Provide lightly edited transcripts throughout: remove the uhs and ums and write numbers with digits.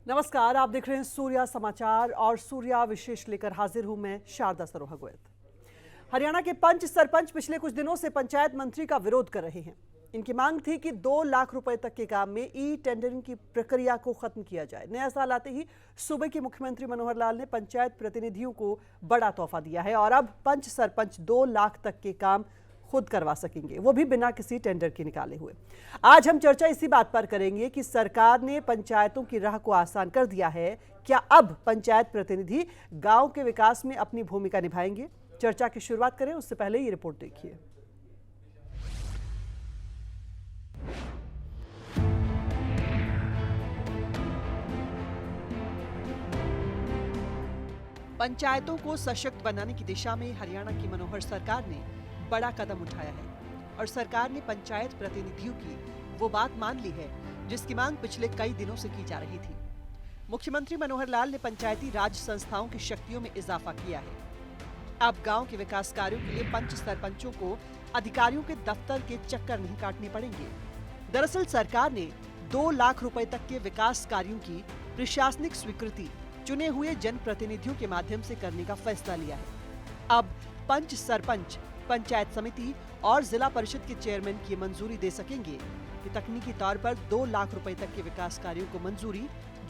नमस्कार, आप देख रहे हैं सूर्या समाचार और सूर्या विशेष लेकर हाजिर हूं मैं शारदा सरोहा गोयत। हरियाणा के पंच सरपंच पिछले कुछ दिनों से पंचायत मंत्री का विरोध कर रहे हैं। इनकी मांग थी कि 2 लाख रुपए तक के काम में ई टेंडरिंग की प्रक्रिया को खत्म किया जाए। नया साल आते ही सूबे के मुख्यमंत्री मनोहर लाल ने पंचायत प्रतिनिधियों को बड़ा तोहफा दिया है और अब पंच सरपंच 2 लाख तक के काम खुद करवा सकेंगे, वो भी बिना किसी टेंडर के निकाले हुए। आज हम चर्चा इसी बात पर करेंगे कि सरकार ने पंचायतों की राह को आसान कर दिया है। क्या अब पंचायत प्रतिनिधि गांव के विकास में अपनी भूमिका निभाएंगे? चर्चा की शुरुआत करें उससे पहले ये रिपोर्ट देखिए। पंचायतों को सशक्त बनाने की दिशा में हरियाणा की मनोहर सरकार ने बड़ा कदम उठाया है और सरकार ने पंचायत प्रतिनिधियों की वो बात मान ली है जिसकी मांग पिछले कई दिनों से की जा रही थी। मुख्यमंत्री मनोहर लाल ने पंचायती राज संस्थाओं की शक्तियों में इजाफा किया है। अब गांव के विकास कार्यों के लिए पंच सरपंचों को अधिकारियों के दफ्तर के चक्कर नहीं काटने पड़ेंगे। दरअसल सरकार ने 2 लाख रुपए तक के विकास कार्यों की प्रशासनिक स्वीकृति चुने हुए जनप्रतिनिधियों के माध्यम से करने का फैसला लिया है। अब पंच सरपंच पंचायत समिति और जिला परिषद के चेयरमैन की मंजूरी दे सकेंगे कि तकनीकी तौर पर 2 लाख रुपए तक के विकास कार्यों को मंजूरी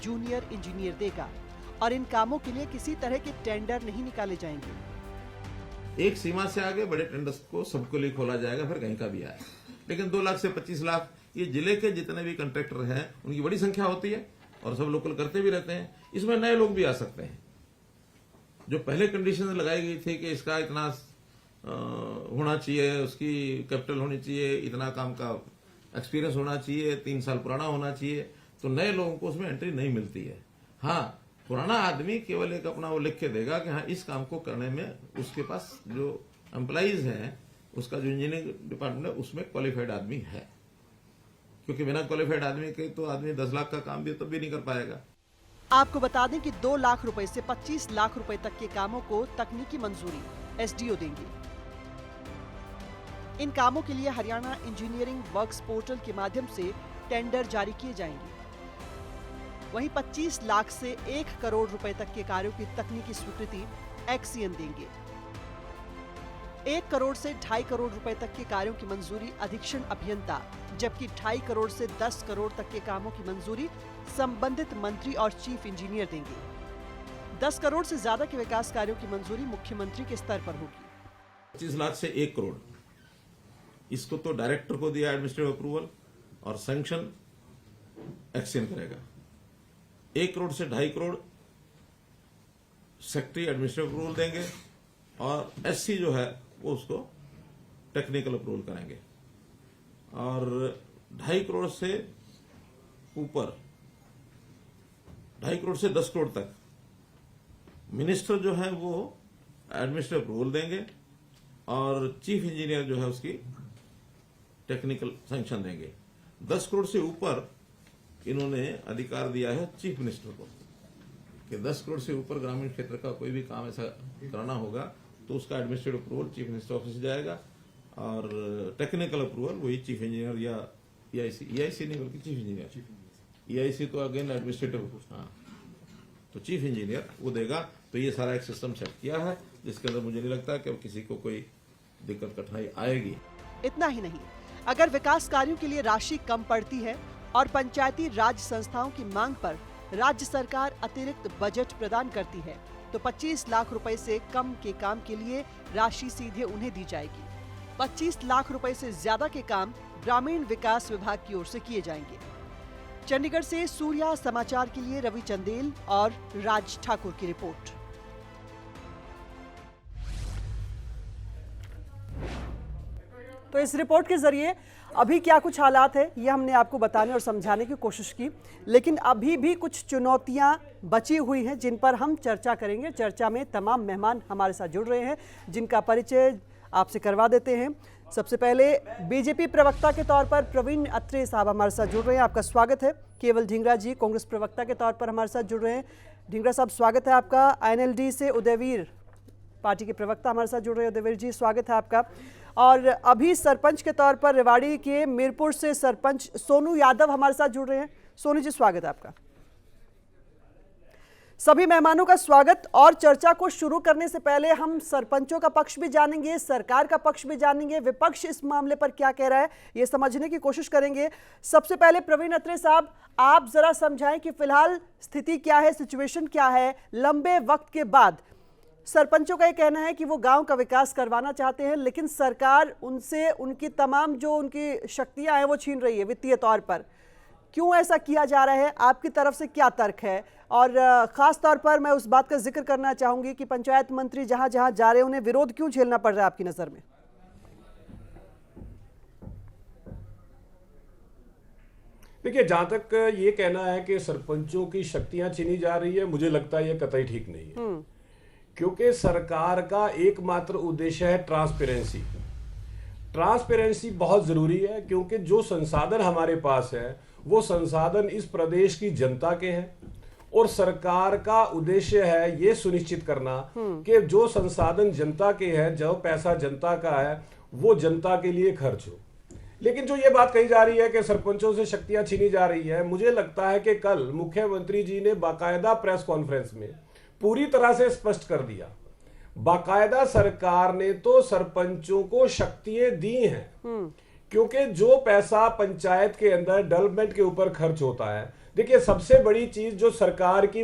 जूनियर इंजीनियर देगा और इन कामों के लिए किसी तरह के टेंडर नहीं निकाले जाएंगे। एक सीमा से आगे बड़े टेंडर्स को सबके लिए खोला जाएगा, फिर कहीं का भी आए। लेकिन 2 लाख से 25 लाख ये जिले के जितने भी कंट्रैक्टर हैं उनकी बड़ी संख्या होती है और सब लोकल करते भी रहते हैं। इसमें नए लोग भी आ सकते हैं। जो पहले कंडीशन लगाई गई थी कि इसका इतना होना चाहिए, उसकी कैपिटल होनी चाहिए, इतना काम का एक्सपीरियंस होना चाहिए, 3 साल पुराना होना चाहिए, तो नए लोगों को उसमें एंट्री नहीं मिलती है। हाँ, पुराना आदमी केवल एक अपना वो लिख के देगा कि हाँ इस काम को करने में उसके पास जो एम्प्लॉइज हैं, उसका जो इंजीनियरिंग डिपार्टमेंट है उसमें क्वालिफाइड आदमी है। क्योंकि बिना क्वालिफाइड आदमी के तो आदमी 10 लाख का काम भी तो भी नहीं कर पाएगा। आपको बता दें कि 2 लाख रुपए से 25 लाख रुपए तक के कामों को तकनीकी मंजूरी एसडीओ देंगे। इन कामों के लिए हरियाणा इंजीनियरिंग वर्क्स पोर्टल के माध्यम से टेंडर जारी किए जाएंगे। वहीं 25 लाख से 1 करोड़ रुपए तक के कार्यों की तकनीकी स्वीकृति एक्सीएन देंगे। 1 करोड़ से 2.5 करोड़ रुपए तक के कार्यों की मंजूरी अधीक्षण अभियंता, जबकि 2.5 करोड़ से 10 करोड़ तक के कामों की मंजूरी संबंधित मंत्री और चीफ इंजीनियर देंगे। 10 करोड़ से ज्यादा के विकास कार्यों की मंजूरी मुख्यमंत्री के स्तर पर होगी। 25 लाख से 1 करोड़ इसको तो डायरेक्टर को दिया एडमिनिस्ट्रेटिव अप्रूवल और सैंक्शन एक्शन करेगा। 1 करोड़ से 2.5 करोड़ सेक्रेटरी एडमिनिस्ट्रेटिव अप्रूवल देंगे और एससी जो है वो उसको टेक्निकल अप्रूवल करेंगे। और 2.5 करोड़ से ऊपर 2.5 करोड़ से 10 करोड़ तक मिनिस्टर जो है वो एडमिनिस्ट्रेटिव अप्रूवल देंगे और चीफ इंजीनियर जो है उसकी टेक्निकल सैंक्शन देंगे। 10 करोड़ से ऊपर इन्होंने अधिकार दिया है चीफ मिनिस्टर को कि 10 करोड़ से ऊपर ग्रामीण क्षेत्र का कोई भी काम ऐसा कराना होगा तो उसका administrative approval chief minister office जाएगा और टेक्निकल अप्रूवल वही चीफ इंजीनियर या ईआईसी नहीं बल्कि चीफ इंजीनियर, ईआईसी तो अगेन एडमिनिस्ट्रेटिव, हाँ, तो चीफ इंजीनियर वो देगा। तो ये सारा एक सिस्टम सेट किया है जिसके अंदर मुझे नहीं लगता कि किसी को कोई दिक्कत कठिनाई आएगी। इतना ही नहीं, अगर विकास कार्यों के लिए राशि कम पड़ती है और पंचायती राज संस्थाओं की मांग पर राज्य सरकार अतिरिक्त बजट प्रदान करती है तो 25 लाख रुपए से कम के काम के लिए राशि सीधे उन्हें दी जाएगी। 25 लाख रुपए से ज्यादा के काम ग्रामीण विकास विभाग की ओर से किए जाएंगे। चंडीगढ़ से सूर्या समाचार के लिए रवि चंदेल और राज ठाकुर की रिपोर्ट। तो इस रिपोर्ट के जरिए अभी क्या कुछ हालात है ये हमने आपको बताने और समझाने की कोशिश की, लेकिन अभी भी कुछ चुनौतियां बची हुई हैं जिन पर हम चर्चा करेंगे। चर्चा में तमाम मेहमान हमारे साथ जुड़ रहे हैं जिनका परिचय आपसे करवा देते हैं। सबसे पहले बीजेपी प्रवक्ता के तौर पर प्रवीण अत्रे साहब हमारे साथ जुड़ रहे हैं, आपका स्वागत है। केवल ढींगरा जी कांग्रेस प्रवक्ता के तौर पर हमारे साथ जुड़ रहे हैं। ढींगरा साहब स्वागत है आपका। आईएनएलडी से उदयवीर पार्टी के प्रवक्ता हमारे साथ जुड़ रहे हैं। उदयवीर जी स्वागत है आपका। और अभी सरपंच के तौर पर रेवाड़ी के मीरपुर से सरपंच सोनू यादव हमारे साथ जुड़ रहे हैं। सोनू जी स्वागत है आपका। सभी मेहमानों का स्वागत। और चर्चा को शुरू करने से पहले हम सरपंचों का पक्ष भी जानेंगे, सरकार का पक्ष भी जानेंगे, विपक्ष इस मामले पर क्या कह रहा है ये समझने की कोशिश करेंगे। सबसे पहले प्रवीण अत्रे साहब, आप जरा समझाएं कि फिलहाल स्थिति क्या है, सिचुएशन क्या है। लंबे वक्त के बाद सरपंचों का ये कहना है कि वो गांव का विकास करवाना चाहते हैं, लेकिन सरकार उनसे उनकी तमाम जो उनकी शक्तियां हैं वो छीन रही है वित्तीय तौर पर। क्यों ऐसा किया जा रहा है, आपकी तरफ से क्या तर्क है? और खास तौर पर मैं उस बात का जिक्र करना चाहूंगी कि पंचायत मंत्री जहां जहां जा रहे हैं उन्हें विरोध क्यों झेलना पड़ रहा है आपकी नजर में? देखिए, जहां तक ये कहना है कि सरपंचों की शक्तियां छीनी जा रही है, मुझे लगता है ये कतई ठीक नहीं है। क्योंकि सरकार का एकमात्र उद्देश्य है ट्रांसपेरेंसी। ट्रांसपेरेंसी बहुत जरूरी है, क्योंकि जो संसाधन हमारे पास है वो संसाधन इस प्रदेश की जनता के हैं, और सरकार का उद्देश्य है ये सुनिश्चित करना कि जो संसाधन जनता के हैं, जो पैसा जनता का है, वो जनता के लिए खर्च हो। लेकिन जो ये बात कही जा रही है कि सरपंचों से शक्तियां छीनी जा रही है, मुझे लगता है कि कल मुख्यमंत्री जी ने बाकायदा प्रेस कॉन्फ्रेंस में पूरी तरह से स्पष्ट कर दिया। बाकायदा सरकार ने तो सरपंचों को शक्तियां दी हैं, क्योंकि जो पैसा पंचायत के अंदर डेवलपमेंट के ऊपर खर्च होता है, देखिए सबसे बड़ी चीज जो सरकार की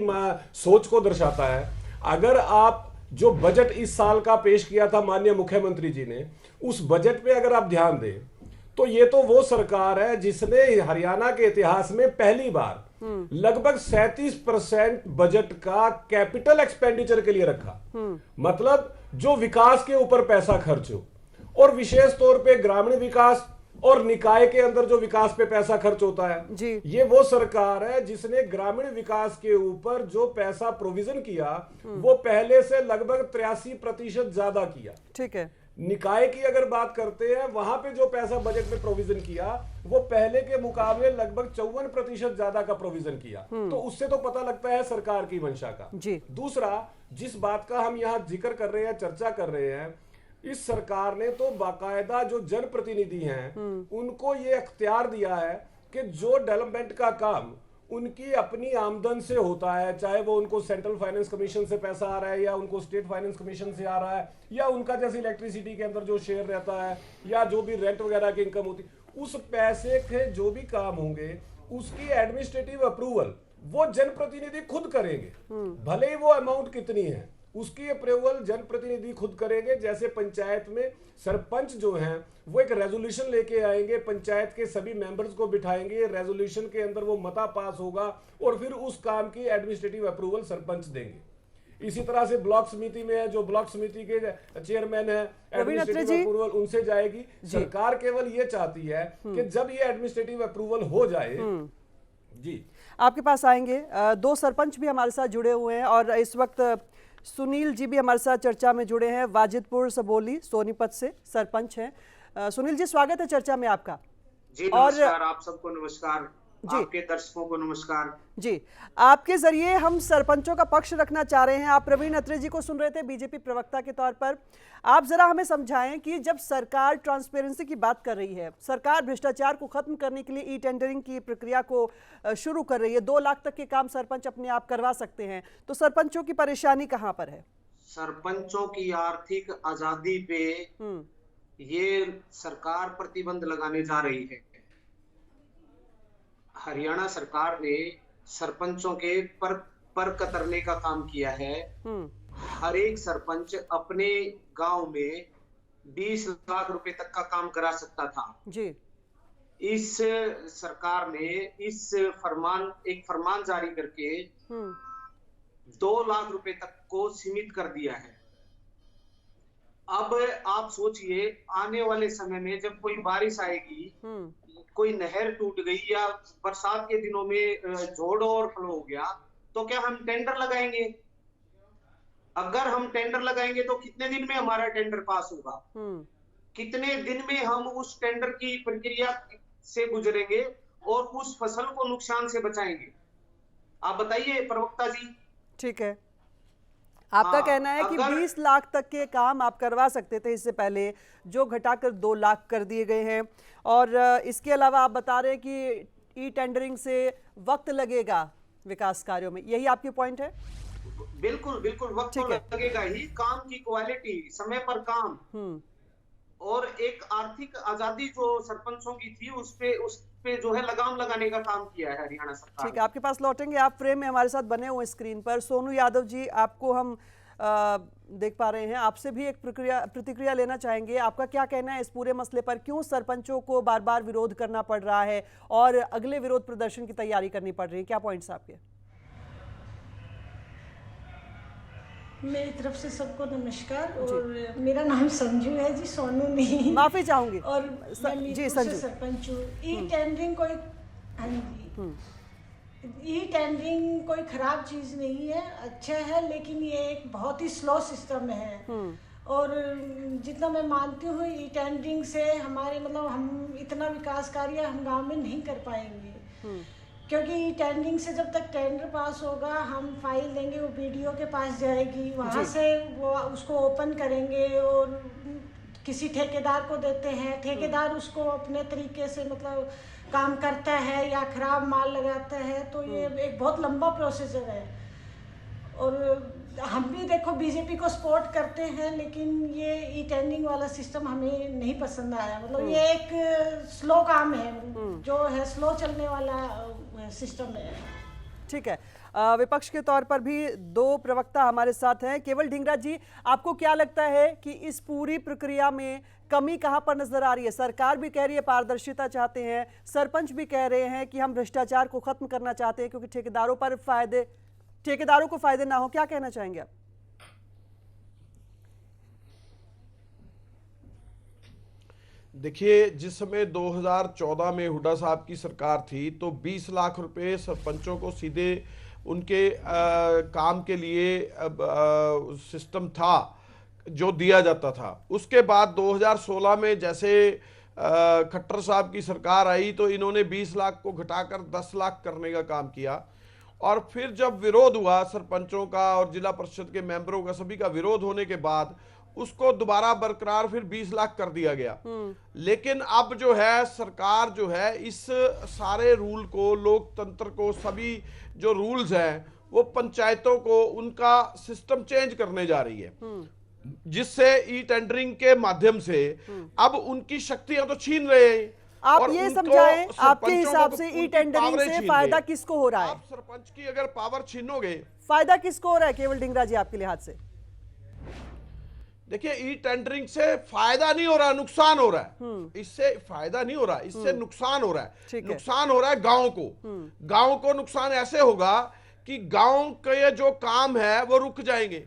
सोच को दर्शाता है, अगर आप जो बजट इस साल का पेश किया था माननीय मुख्यमंत्री जी ने, उस बजट पे अगर आप ध्यान दें तो ये तो वो सरकार है जिसने हरियाणा के इतिहास में पहली बार लगभग 37% बजट का कैपिटल एक्सपेंडिचर के लिए रखा। मतलब जो विकास के ऊपर पैसा खर्च हो, और विशेष तौर पे ग्रामीण विकास और निकाय के अंदर जो विकास पे पैसा खर्च होता है जी। ये वो सरकार है जिसने ग्रामीण विकास के ऊपर जो पैसा प्रोविजन किया वो पहले से लगभग 83% ज्यादा किया। ठीक है। निकाय की अगर बात करते हैं, वहां पे जो पैसा बजट में प्रोविजन किया वो पहले के मुकाबले लगभग 54% ज्यादा का प्रोविजन किया। तो उससे तो पता लगता है सरकार की मंशा का जी। दूसरा, जिस बात का हम यहाँ जिक्र कर रहे हैं, चर्चा कर रहे हैं, इस सरकार ने तो बाकायदा जो जनप्रतिनिधि हैं उनको ये अख्तियार दिया है कि जो डेवलपमेंट का काम उनकी अपनी आमदन से होता है, चाहे वो उनको सेंट्रल फाइनेंस कमीशन से पैसा आ रहा है या उनको स्टेट फाइनेंस कमीशन से आ रहा है, या उनका जैसे इलेक्ट्रिसिटी के अंदर जो शेयर रहता है या जो भी रेंट वगैरह की इनकम होती, उस पैसे के जो भी काम होंगे उसकी एडमिनिस्ट्रेटिव अप्रूवल वो जनप्रतिनिधि खुद करेंगे। भले ही वो अमाउंट कितनी है उसकी अप्रूवल जनप्रतिनिधि खुद करेंगे। जैसे पंचायत में सरपंच जो हैं वो एक रेजोल्यूशन लेके आएंगे, पंचायत के सभी मेंबर्स को बिठाएंगे, रेजोल्यूशन के अंदर वो मता पास होगा और फिर उस काम की एडमिनिस्ट्रेटिव अप्रूवल सरपंच देंगे। इसी तरह से ब्लॉक समिति में है, जो ब्लॉक समिति के चेयरमैन है, एडमिनिस्ट्रेटिव अप्रूवल उनसे जाएगी। सरकार केवल ये चाहती है कि जब ये एडमिनिस्ट्रेटिव अप्रूवल हो जाए जी। आपके पास आएंगे, दो सरपंच भी हमारे साथ जुड़े हुए हैं और इस वक्त सुनील जी भी हमारे साथ चर्चा में जुड़े हैं। वाजिदपुर सबोली सोनीपत से सरपंच हैं। सुनील जी, स्वागत है चर्चा में आपका। जी नमस्कार, आप सबको नमस्कार, आपके दर्शकों को नमस्कार जी। आपके जरिए हम सरपंचों का पक्ष रखना चाह रहे हैं। आप प्रवीण अत्रे जी को सुन रहे थे बीजेपी प्रवक्ता के तौर पर। आप जरा हमें समझाएं कि जब सरकार ट्रांसपेरेंसी की बात कर रही है, सरकार भ्रष्टाचार को खत्म करने के लिए ई टेंडरिंग की प्रक्रिया को शुरू कर रही है, 2 लाख तक के काम सरपंच अपने आप करवा सकते हैं, तो सरपंचों की परेशानी कहां पर है? सरपंचों की आर्थिक आजादी पे ये सरकार प्रतिबंध लगाने जा रही है। हरियाणा सरकार ने सरपंचों के पर कतरने का काम किया है। हर एक सरपंच अपने गांव में 20 लाख रुपए तक का काम करा सकता था जी। इस सरकार ने एक फरमान जारी करके 2 लाख रुपए तक को सीमित कर दिया है। अब आप सोचिए, आने वाले समय में जब कोई बारिश आएगी, कोई नहर टूट गई या बरसात के दिनों में जोड़ ओवरफ्लो हो गया, तो क्या हम टेंडर लगाएंगे? अगर हम टेंडर लगाएंगे तो कितने दिन में हमारा टेंडर पास होगा? कितने दिन में हम उस टेंडर की प्रक्रिया से गुजरेंगे और उस फसल को नुकसान से बचाएंगे? आप बताइए प्रवक्ता जी। ठीक है, आपका कहना है कि 20 लाख तक के काम आप करवा सकते थे इससे पहले, जो घटाकर 2 लाख कर दिए गए हैं, और इसके अलावा आप बता रहे हैं कि ई टेंडरिंग से वक्त लगेगा विकास कार्यों में, यही आपकी पॉइंट है? बिल्कुल बिल्कुल वक्त तो लगेगा ही। काम की क्वालिटी, समय पर काम और एक आर्थिक आजादी जो सरपंचों की थी उस पे जो है लगाम लगाने का काम किया है हरियाणा सरकार ठीक ने। है, आपके पास लौटेंगे, आप फ्रेम में हमारे साथ बने हुए स्क्रीन पर। सोनू यादव जी, आपको हम देख पा रहे हैं, आपसे भी एक प्रतिक्रिया लेना चाहेंगे। आपका क्या कहना है इस पूरे मसले पर? क्यों सरपंचों को बार बार विरोध करना पड़ रहा है और अगले विरोध प्रदर्शन की तैयारी करनी पड़ रही है? क्या पॉइंट्स आपके? मेरी तरफ से सबको नमस्कार। और मेरा नाम संजू है जी, सोनू नहीं। माफी चाहूंगी। और मैं जी मीरपुर संजू, से सरपंच हूँ। ई टेंडरिंग कोई, हाँ जी, ई टेंडरिंग कोई खराब चीज नहीं है, अच्छा है, लेकिन ये एक बहुत ही स्लो सिस्टम है। और जितना मैं मानती हूँ ई टेंडरिंग से हमारे मतलब हम इतना विकास कार्य हम गांव में नहीं कर पाएंगे, क्योंकि टेंडरिंग से जब तक टेंडर पास होगा हम फाइल देंगे, वो बीडीओ के पास जाएगी, वहाँ से वो उसको ओपन करेंगे और किसी ठेकेदार को देते हैं। ठेकेदार उसको अपने तरीके से मतलब काम करता है या खराब माल लगाता है, तो ये एक बहुत लंबा प्रोसीजर है। और हम भी देखो बीजेपी को सपोर्ट करते हैं, लेकिन ये ई टेंडरिंग वाला सिस्टम हमें नहीं पसंद आया। मतलब ये एक स्लो काम है, जो है स्लो चलने वाला सिस्टम है। ठीक है, विपक्ष के तौर पर भी दो प्रवक्ता हमारे साथ हैं। केवल ढींगरा जी, आपको क्या लगता है कि इस पूरी प्रक्रिया में कमी कहां पर नजर आ रही है? सरकार भी कह रही है पारदर्शिता चाहते हैं, सरपंच भी कह रहे हैं कि हम भ्रष्टाचार को खत्म करना चाहते हैं क्योंकि ठेकेदारों को फायदे ना हो। क्या कहना चाहेंगे आप? देखिए, जिस समय 2014 में हुड्डा साहब की सरकार थी तो 20 लाख रुपए सरपंचों को सीधे उनके काम के लिए सिस्टम था जो दिया जाता था। उसके बाद 2016 में जैसे खट्टर साहब की सरकार आई तो इन्होंने 20 लाख को घटाकर 10 लाख करने का काम किया। और फिर जब विरोध हुआ सरपंचों का और जिला परिषद के मेंबरों का, सभी का विरोध होने के बाद उसको दोबारा बरकरार फिर 20 लाख कर दिया गया। लेकिन अब जो है सरकार जो है इस सारे रूल को, लोकतंत्र को, सभी जो रूल्स हैं वो पंचायतों को उनका सिस्टम चेंज करने जा रही है, जिससे ई टेंडरिंग के माध्यम से अब उनकी शक्तियां तो छीन रहे हैं। आप और ये समझाएं, आपके हिसाब से ई टेंडरिंग पावरें से छीन फायदा रहे हैं। किसको हो रहा है? आप सरपंच की अगर पावर छीनोगे, फायदा किसको हो रहा है केवल ढींगरा जी आपके लिहाज से? देखिए, ई टेंडरिंग से फायदा नहीं हो रहा, नुकसान हो रहा है। इससे फायदा नहीं हो रहा, इससे नुकसान हो रहा है। नुकसान हो रहा है गांव को। गांव को नुकसान ऐसे होगा कि गांव के जो काम है वो रुक जाएंगे।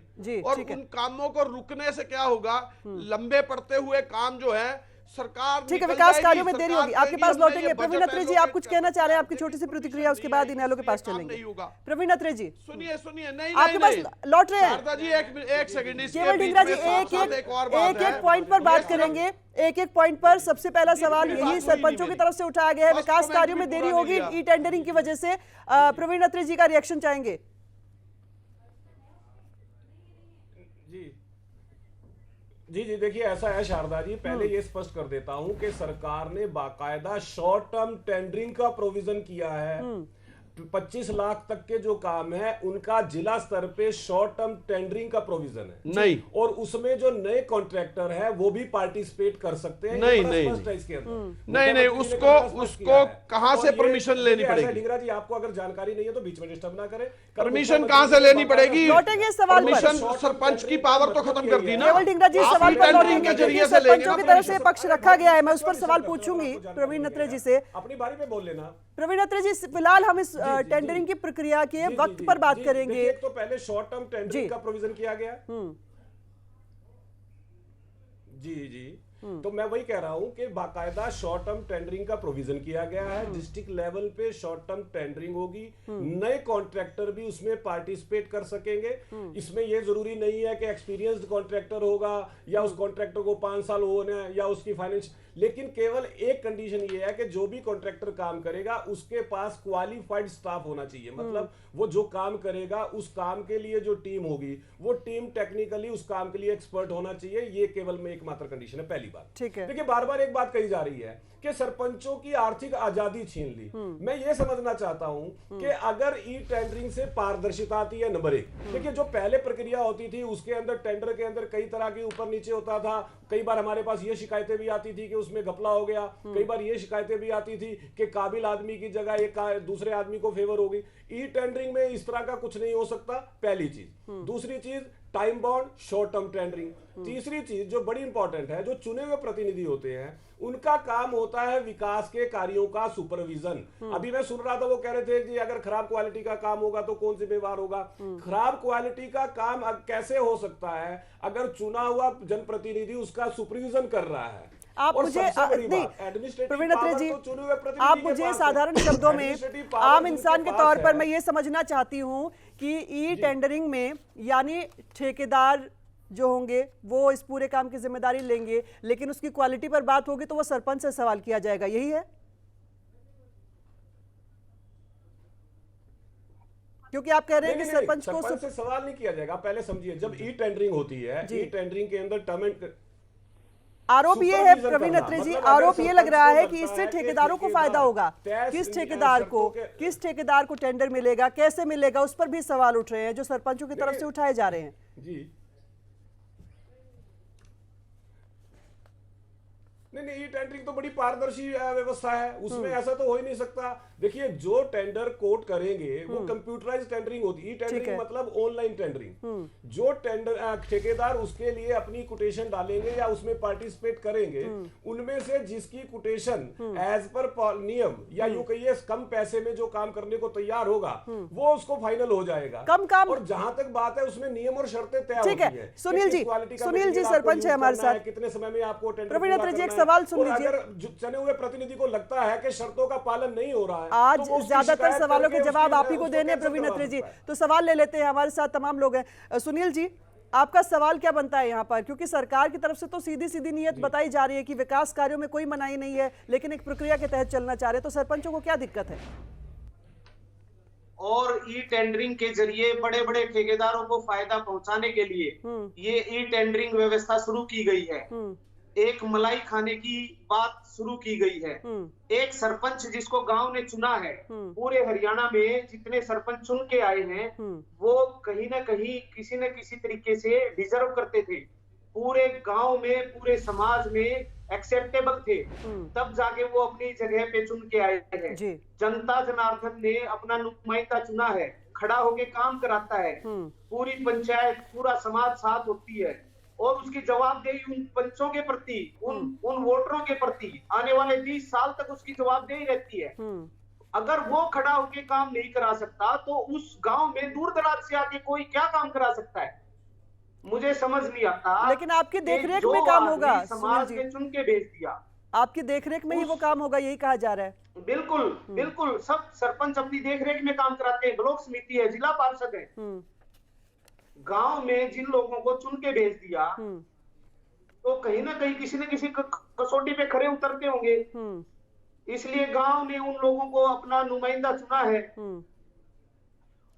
और उन कामों को रुकने से क्या होगा, लंबे पड़ते हुए काम जो है सरकार, ठीक है, विकास कार्यों में देरी होगी। आपके पास लौटेंगे। प्रवीण अत्रे जी, आप कुछ कहना चाह रहे हैं? आपकी छोटी सी प्रतिक्रिया, उसके बाद इनेलो के पास चलेंगे। प्रवीण अत्रे जी, सुनिए, नहीं, आपके पास लौट रहे हैं। शारदा जी, एक सेकंड, केवल ढींगरा जी एक पॉइंट पर बात करेंगे, एक पॉइंट पर। सबसे पहला सवाल यही सरपंचों की तरफ से उठाया गया है, विकास कार्यों में देरी होगी ई टेंडरिंग की वजह से। प्रवीण अत्रे जी का रिएक्शन चाहेंगे। जी, देखिए ऐसा है शारदा जी, पहले ये स्पष्ट कर देता हूं कि सरकार ने बाकायदा शॉर्ट टर्म टेंडरिंग का प्रोविजन किया है। 25 लाख तक के जो काम है उनका जिला स्तर पे शॉर्ट टर्म टेंडरिंग का प्रोविजन है। नहीं, और उसमें जो नए कॉन्ट्रैक्टर है वो भी पार्टिसिपेट कर सकते हैं। नहीं, इसके अंदर उसको कहां से परमिशन लेनी पड़ेगी? ढींगरा जी, आपको अगर जानकारी नहीं है तो बीच में डिस्टर्ब ना करें। परमिशन कहां से लेनी पड़ेगी? लौटेंगे सवाल पर। परमिशन सरपंच की पावर तो खत्म कर दी ना। केवल ढींगरा जी सवाल पर लौटेंगे, क्योंकि सरपंचों की तरफ से पक्ष रखा गया है। मैं उस पर सवाल पूछूंगी प्रवीण अत्रे जी से। अपनी बारी पे बोल लेना। प्रवीण अत्रे जी, फिलहाल हम इस टेंडरिंग की प्रक्रिया के वक्त पर बात करेंगे। तो पहले शॉर्ट टर्म टेंडरिंग का प्रोविजन किया गया। जी, तो मैं वही कह रहा हूं कि बाकायदा शॉर्ट टर्म टेंडरिंग का प्रोविजन किया गया है। डिस्ट्रिक्ट लेवल पे शॉर्ट टर्म टेंडरिंग होगी, नए कॉन्ट्रैक्टर भी उसमें पार्टिसिपेट कर सकेंगे। इसमें यह जरूरी नहीं है कि एक्सपीरियंस्ड कॉन्ट्रैक्टर होगा या उस कॉन्ट्रैक्टर को 5 साल होने या उसकी फाइनेंस लेकिन केवल एक कंडीशन ये है कि जो भी कॉन्ट्रैक्टर काम करेगा उसके पास क्वालिफाइड स्टाफ होना चाहिए। मतलब वो जो काम करेगा उस काम के लिए जो टीम होगी वो टीम टेक्निकली उस काम के लिए एक्सपर्ट होना चाहिए। ये केवल में एकमात्र कंडीशन है, पहली बात। ठीक है। देखिए बार बार एक बात कही जा रही है कि सरपंचों की आर्थिक आजादी छीन ली। मैं ये समझना चाहता हूं कि अगर ई टेंडरिंग से पारदर्शिता आती है, नंबर एक। देखिए जो पहले प्रक्रिया होती थी उसके अंदर टेंडर के अंदर कई तरह के ऊपर नीचे होता था। कई बार हमारे पास ये शिकायतें भी आती थी कि उसमें घपला हो गया। कई बार ये शिकायतें भी आती थी कि काबिल आदमी की जगह एक दूसरे आदमी को फेवर हो गई। ई टेंडरिंग में इस तरह का कुछ नहीं हो सकता, पहली चीज। दूसरी चीज time bound short term tendering. तीसरी चीज जो बड़ी इंपॉर्टेंट है, जो चुने हुए प्रतिनिधि होते हैं उनका काम होता है विकास के कार्यों का सुपरविजन। अभी मैं सुन रहा था वो कह रहे थे कि अगर खराब क्वालिटी का काम होगा तो कौन जिम्मेवार होगा। खराब क्वालिटी का काम कैसे हो सकता है अगर चुना हुआ जनप्रतिनिधि उसका सुपरविजन कर रहा है। आप और मुझे सबसे बड़ी नहीं, बात, एडमिनिस्ट्रेटिव प्रवीण अत्रे पावर जी, तो चुने हुए प्रतिनिधि आप के मुझे पास है। साधारण शब्दों में एडमिनिस्ट्रेटिव पावर आम जिनके इंसान के पास तौर पर है। मैं ये समझना चाहती हूं कि ई टेंडरिंग में यानी ठेकेदार जो होंगे वो इस पूरे काम की जिम्मेदारी लेंगे, लेकिन उसकी क्वालिटी पर बात होगी तो वो सरपंच से सवाल किया जाएगा, यही है? क्योंकि आप कह रहे हैं कि सरपंच को से सवाल नहीं किया जाएगा। पहले समझिए, जब ई टेंडरिंग होती है, ई टेंडरिंग के अंदर टर्म एंड आरोप ये है प्रवीण अत्रे जी, आरोप ये लग रहा है कि इससे ठेकेदारों को फायदा होगा। किस ठेकेदार को टेंडर मिलेगा, कैसे मिलेगा, उस पर भी सवाल उठ रहे हैं जो सरपंचों की तरफ से उठाए जा रहे हैं। जी नहीं, ये टेंडरिंग तो बड़ी पारदर्शी व्यवस्था है, उसमें ऐसा तो हो ही नहीं सकता। देखिए जो टेंडर कोट करेंगे वो कंप्यूटराइज टेंडरिंग होती है। टेंडरिंग मतलब ऑनलाइन टेंडरिंग। जो टेंडर ठेकेदार उसके लिए अपनी कोटेशन डालेंगे या उसमें पार्टिसिपेट करेंगे, उनमें से जिसकी कोटेशन एज पर नियम या यूं कहिए कम पैसे में जो काम करने को तैयार होगा वो उसको फाइनल हो जाएगा। कम काम, और जहां तक बात है उसमें नियम और शर्तें तय होती है। सुनील जी सरपंच है हमारे साथ, कितने समय में आपको टेंडर प्रवीण अत्रे जी एक सवाल सुन लीजिए। अगर चुने हुए प्रतिनिधि को लगता है कि शर्तों का पालन नहीं हो रहा है, आज तो ज्यादातर सवालों के जवाब आप ही को देने प्रवीण अत्रे जी, तो सवाल ले लेते हैं। हमारे साथ तमाम लोग हैं। सुनील जी, आपका सवाल क्या बनता है यहाँ पर? क्योंकि सरकार की तरफ से तो सीधी सीधी नीयत बताई जा रही है कि विकास कार्यों में कोई मनाही नहीं है, लेकिन एक प्रक्रिया के तहत चलना चाह रहे हैं, तो सरपंचों को क्या दिक्कत है? और ई टेंडरिंग के जरिए बड़े बड़े ठेकेदारों को फायदा पहुंचाने के लिए ये ई टेंडरिंग व्यवस्था शुरू की गई है। एक मलाई खाने की बात शुरू की गई है। एक सरपंच जिसको गांव ने चुना है, पूरे हरियाणा में जितने सरपंच चुन के आए हैं वो कहीं ना कहीं किसी न किसी तरीके से डिजर्व करते थे, पूरे गांव में पूरे समाज में एक्सेप्टेबल थे, तब जाके वो अपनी जगह पे चुन के आए हैं। जनता जनार्दन ने अपना नुमाइंदा चुना है, खड़ा होके काम कराता है, पूरी पंचायत पूरा समाज साथ होती है और उसकी जवाबदेही उन पंचों के प्रति, उन वोटरों के प्रति आने वाले 20 साल तक उसकी जवाबदेही रहती है। अगर वो खड़ा होके काम नहीं करा सकता तो उस गांव में दूर दराज से आके कोई क्या काम करा सकता है? मुझे समझ नहीं आता। लेकिन आपकी देखरेख में काम होगा, समाज ने चुन के भेज दिया, आपकी देखरेख में ही वो काम होगा, यही कहा जा रहा है। बिल्कुल बिल्कुल, सब सरपंच अपनी देखरेख में काम कराते हैं, ब्लॉक समिति है, जिला पार्षद है। गांव में जिन लोगों को चुन के भेज दिया तो कहीं ना कहीं किसी न किसी कसौटी पे खरे उतरते होंगे, इसलिए गांव ने उन लोगों को अपना नुमाइंदा चुना है।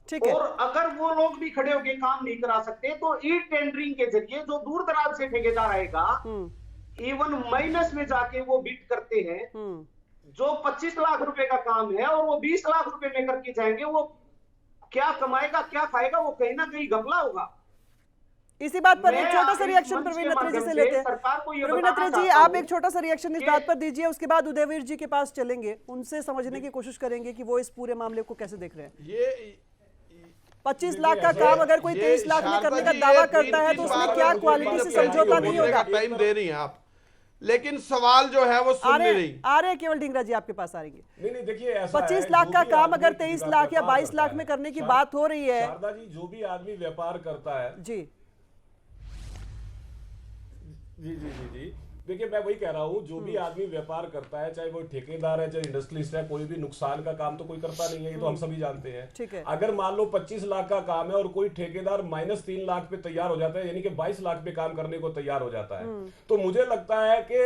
ठीक है। और अगर वो लोग भी खड़े होकर काम नहीं करा सकते तो ई टेंडरिंग के जरिए जो दूर दराज से ठेकेदार आएगा, इवन माइनस में जाके वो बिड करते हैं, जो 25 लाख रुपए का काम है और वो 20 लाख रुपए में करके जाएंगे, वो क्या कमाएगा क्या खाएगा? वो कहीं ना कहीं घपला होगा। इसी बात पर एक छोटा सा रिएक्शन प्रवीण अत्रे जी से लेते हैं। प्रवीण अत्रे जी, आप एक छोटा सा रिएक्शन इस बात पर दीजिए, उसके बाद उदयवीर जी के पास चलेंगे, उनसे समझने की कोशिश करेंगे कि वो इस पूरे मामले को कैसे देख रहे हैं। ये 25 लाख का काम अगर कोई 23 लाख में करने का दावा करता है तो उसमें क्या क्वालिटी से समझौता नहीं होगा? टाइम दे रही हैं आप, लेकिन सवाल जो है वो सुन नहीं रही। आ रहे केवल ढींगरा जी आपके पास आ रही है। नहीं देखिए, ऐसा 25 लाख का काम अगर 23 लाख या 22 लाख में करने की बात हो रही है। शारदा जी, जो भी आदमी व्यापार करता है जी जी जी जी जी देखिए मैं वही कह रहा हूँ, जो भी आदमी व्यापार करता है, चाहे वो ठेकेदार है चाहे इंडस्ट्रियलिस्ट है, कोई भी नुकसान का काम तो कोई करता नहीं है, ये तो हम सभी जानते हैं। ठीक है। अगर मान लो 25 लाख का काम है और कोई ठेकेदार -3 लाख पे तैयार हो जाता है, यानी कि 22 लाख पे काम करने को तैयार हो जाता है, तो मुझे लगता है कि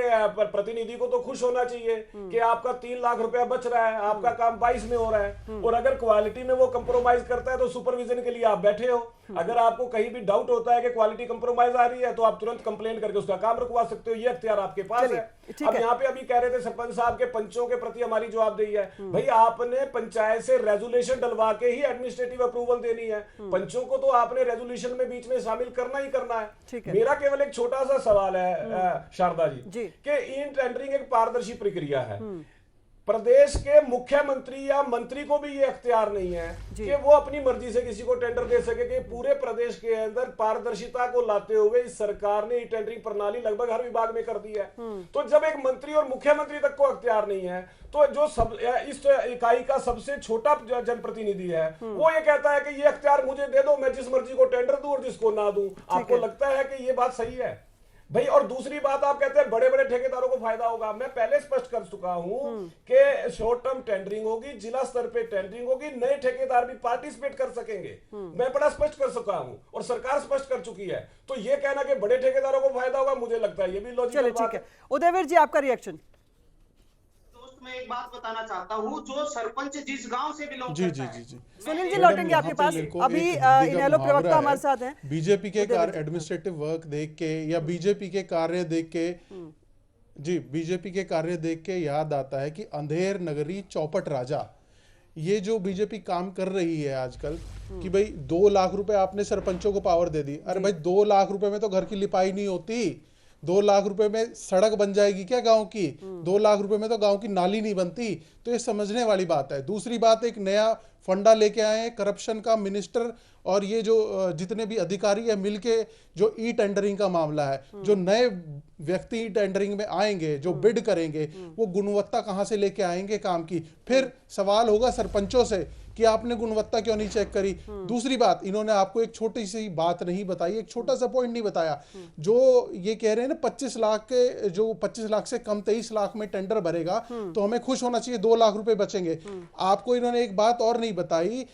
प्रतिनिधि को तो खुश होना चाहिए कि आपका 3 लाख रुपया बच रहा है, आपका काम 22 में हो रहा है। और अगर क्वालिटी में वो कंप्रोमाइज करता है तो सुपरविजन के लिए आप बैठे हो। अगर आपको कहीं भी डाउट होता है कि क्वालिटी कंप्रोमाइज आ रही है तो आप तुरंत कंप्लेंट करके उसका काम रुकवा सकते हो, ये अख्तियार आपके पास है। अब यहाँ पे अभी कह रहे थे सरपंच साहब के पंचों के प्रति हमारी जवाबदेही है। भाई आपने पंचायत से रेजोल्यूशन डलवा के ही एडमिनिस्ट्रेटिव अप्रूवल देनी है, पंचों को तो आपने रेजोल्यूशन में बीच में शामिल करना ही करना है। मेरा केवल एक छोटा सा सवाल है शारदा जी कि इन टेंडरिंग एक पारदर्शी प्रक्रिया है, प्रदेश के मुख्यमंत्री या मंत्री को भी ये अख्तियार नहीं है कि वो अपनी मर्जी से किसी को टेंडर दे सके। कि पूरे प्रदेश के अंदर पारदर्शिता को लाते हुए इस सरकार ने टेंडरिंग प्रणाली लगभग हर विभाग में कर दी है। तो जब एक मंत्री और मुख्यमंत्री तक को अख्तियार नहीं है, तो जो इस इकाई का सबसे छोटा जनप्रतिनिधि है वो ये कहता है कि ये अख्तियार मुझे दे दो, मैं जिस मर्जी को टेंडर दूं और जिसको ना दूं। आपको लगता है कि ये बात सही है भाई? और दूसरी बात, आप कहते हैं बड़े बड़े ठेकेदारों को फायदा होगा। मैं पहले स्पष्ट कर चुका हूं कि शॉर्ट टर्म टेंडरिंग होगी, जिला स्तर पे टेंडरिंग होगी, नए ठेकेदार भी पार्टिसिपेट कर सकेंगे। मैं बड़ा स्पष्ट कर चुका हूं और सरकार स्पष्ट कर चुकी है। तो ये कहना कि बड़े ठेकेदारों को फायदा होगा, मुझे लगता है ये भी लॉजिकल बात है। उदयवीर जी, आपका रिएक्शन? मैं एक बात बताना चाहता हूँ, जो सरपंच जिस गांव से बिलोंग करता है। सुनील जी लौटेंगे आपके पास, अभी इनेलो प्रवक्ता हमारे साथ हैं। बीजेपी के कार्य एडमिनिस्ट्रेटिव वर्क देख के या बीजेपी के कार्य देख के बीजेपी के कार्य देख के याद आता है कि अंधेर नगरी चौपट राजा, ये जो बीजेपी काम कर रही है आजकल कि भाई 2 लाख रुपए आपने सरपंचों को पावर दे दी। अरे भाई 2 लाख रुपए में तो घर की लिपाई नहीं होती, 2 लाख रुपए में सड़क बन जाएगी क्या गांव की? 2 लाख रुपए में तो गांव की नाली नहीं बनती। तो ये समझने वाली बात है। दूसरी बात, एक नया फंडा लेके आए हैं करप्शन का, मिनिस्टर और ये जो जितने भी अधिकारी है मिलके जो ई टेंडरिंग का मामला है, जो नए व्यक्ति ई टेंडरिंग में आएंगे, जो बिड करेंगे, वो गुणवत्ता कहां से लेके आएंगे काम की? फिर सवाल होगा सरपंचों से कि आपने गुणवत्ता क्यों नहीं चेक करी। दूसरी बात, इन्होंने आपको एक छोटी सी बात नहीं बताई, एक छोटा सा पॉइंट नहीं बताया। जो ये कह रहे हैं ना 25 लाख के, जो 25 लाख से कम 23 लाख में टेंडर भरेगा तो हमें खुश होना चाहिए, 2 लाख रुपए बचेंगे। आपको इन्होंने एक बात और नहीं बताई,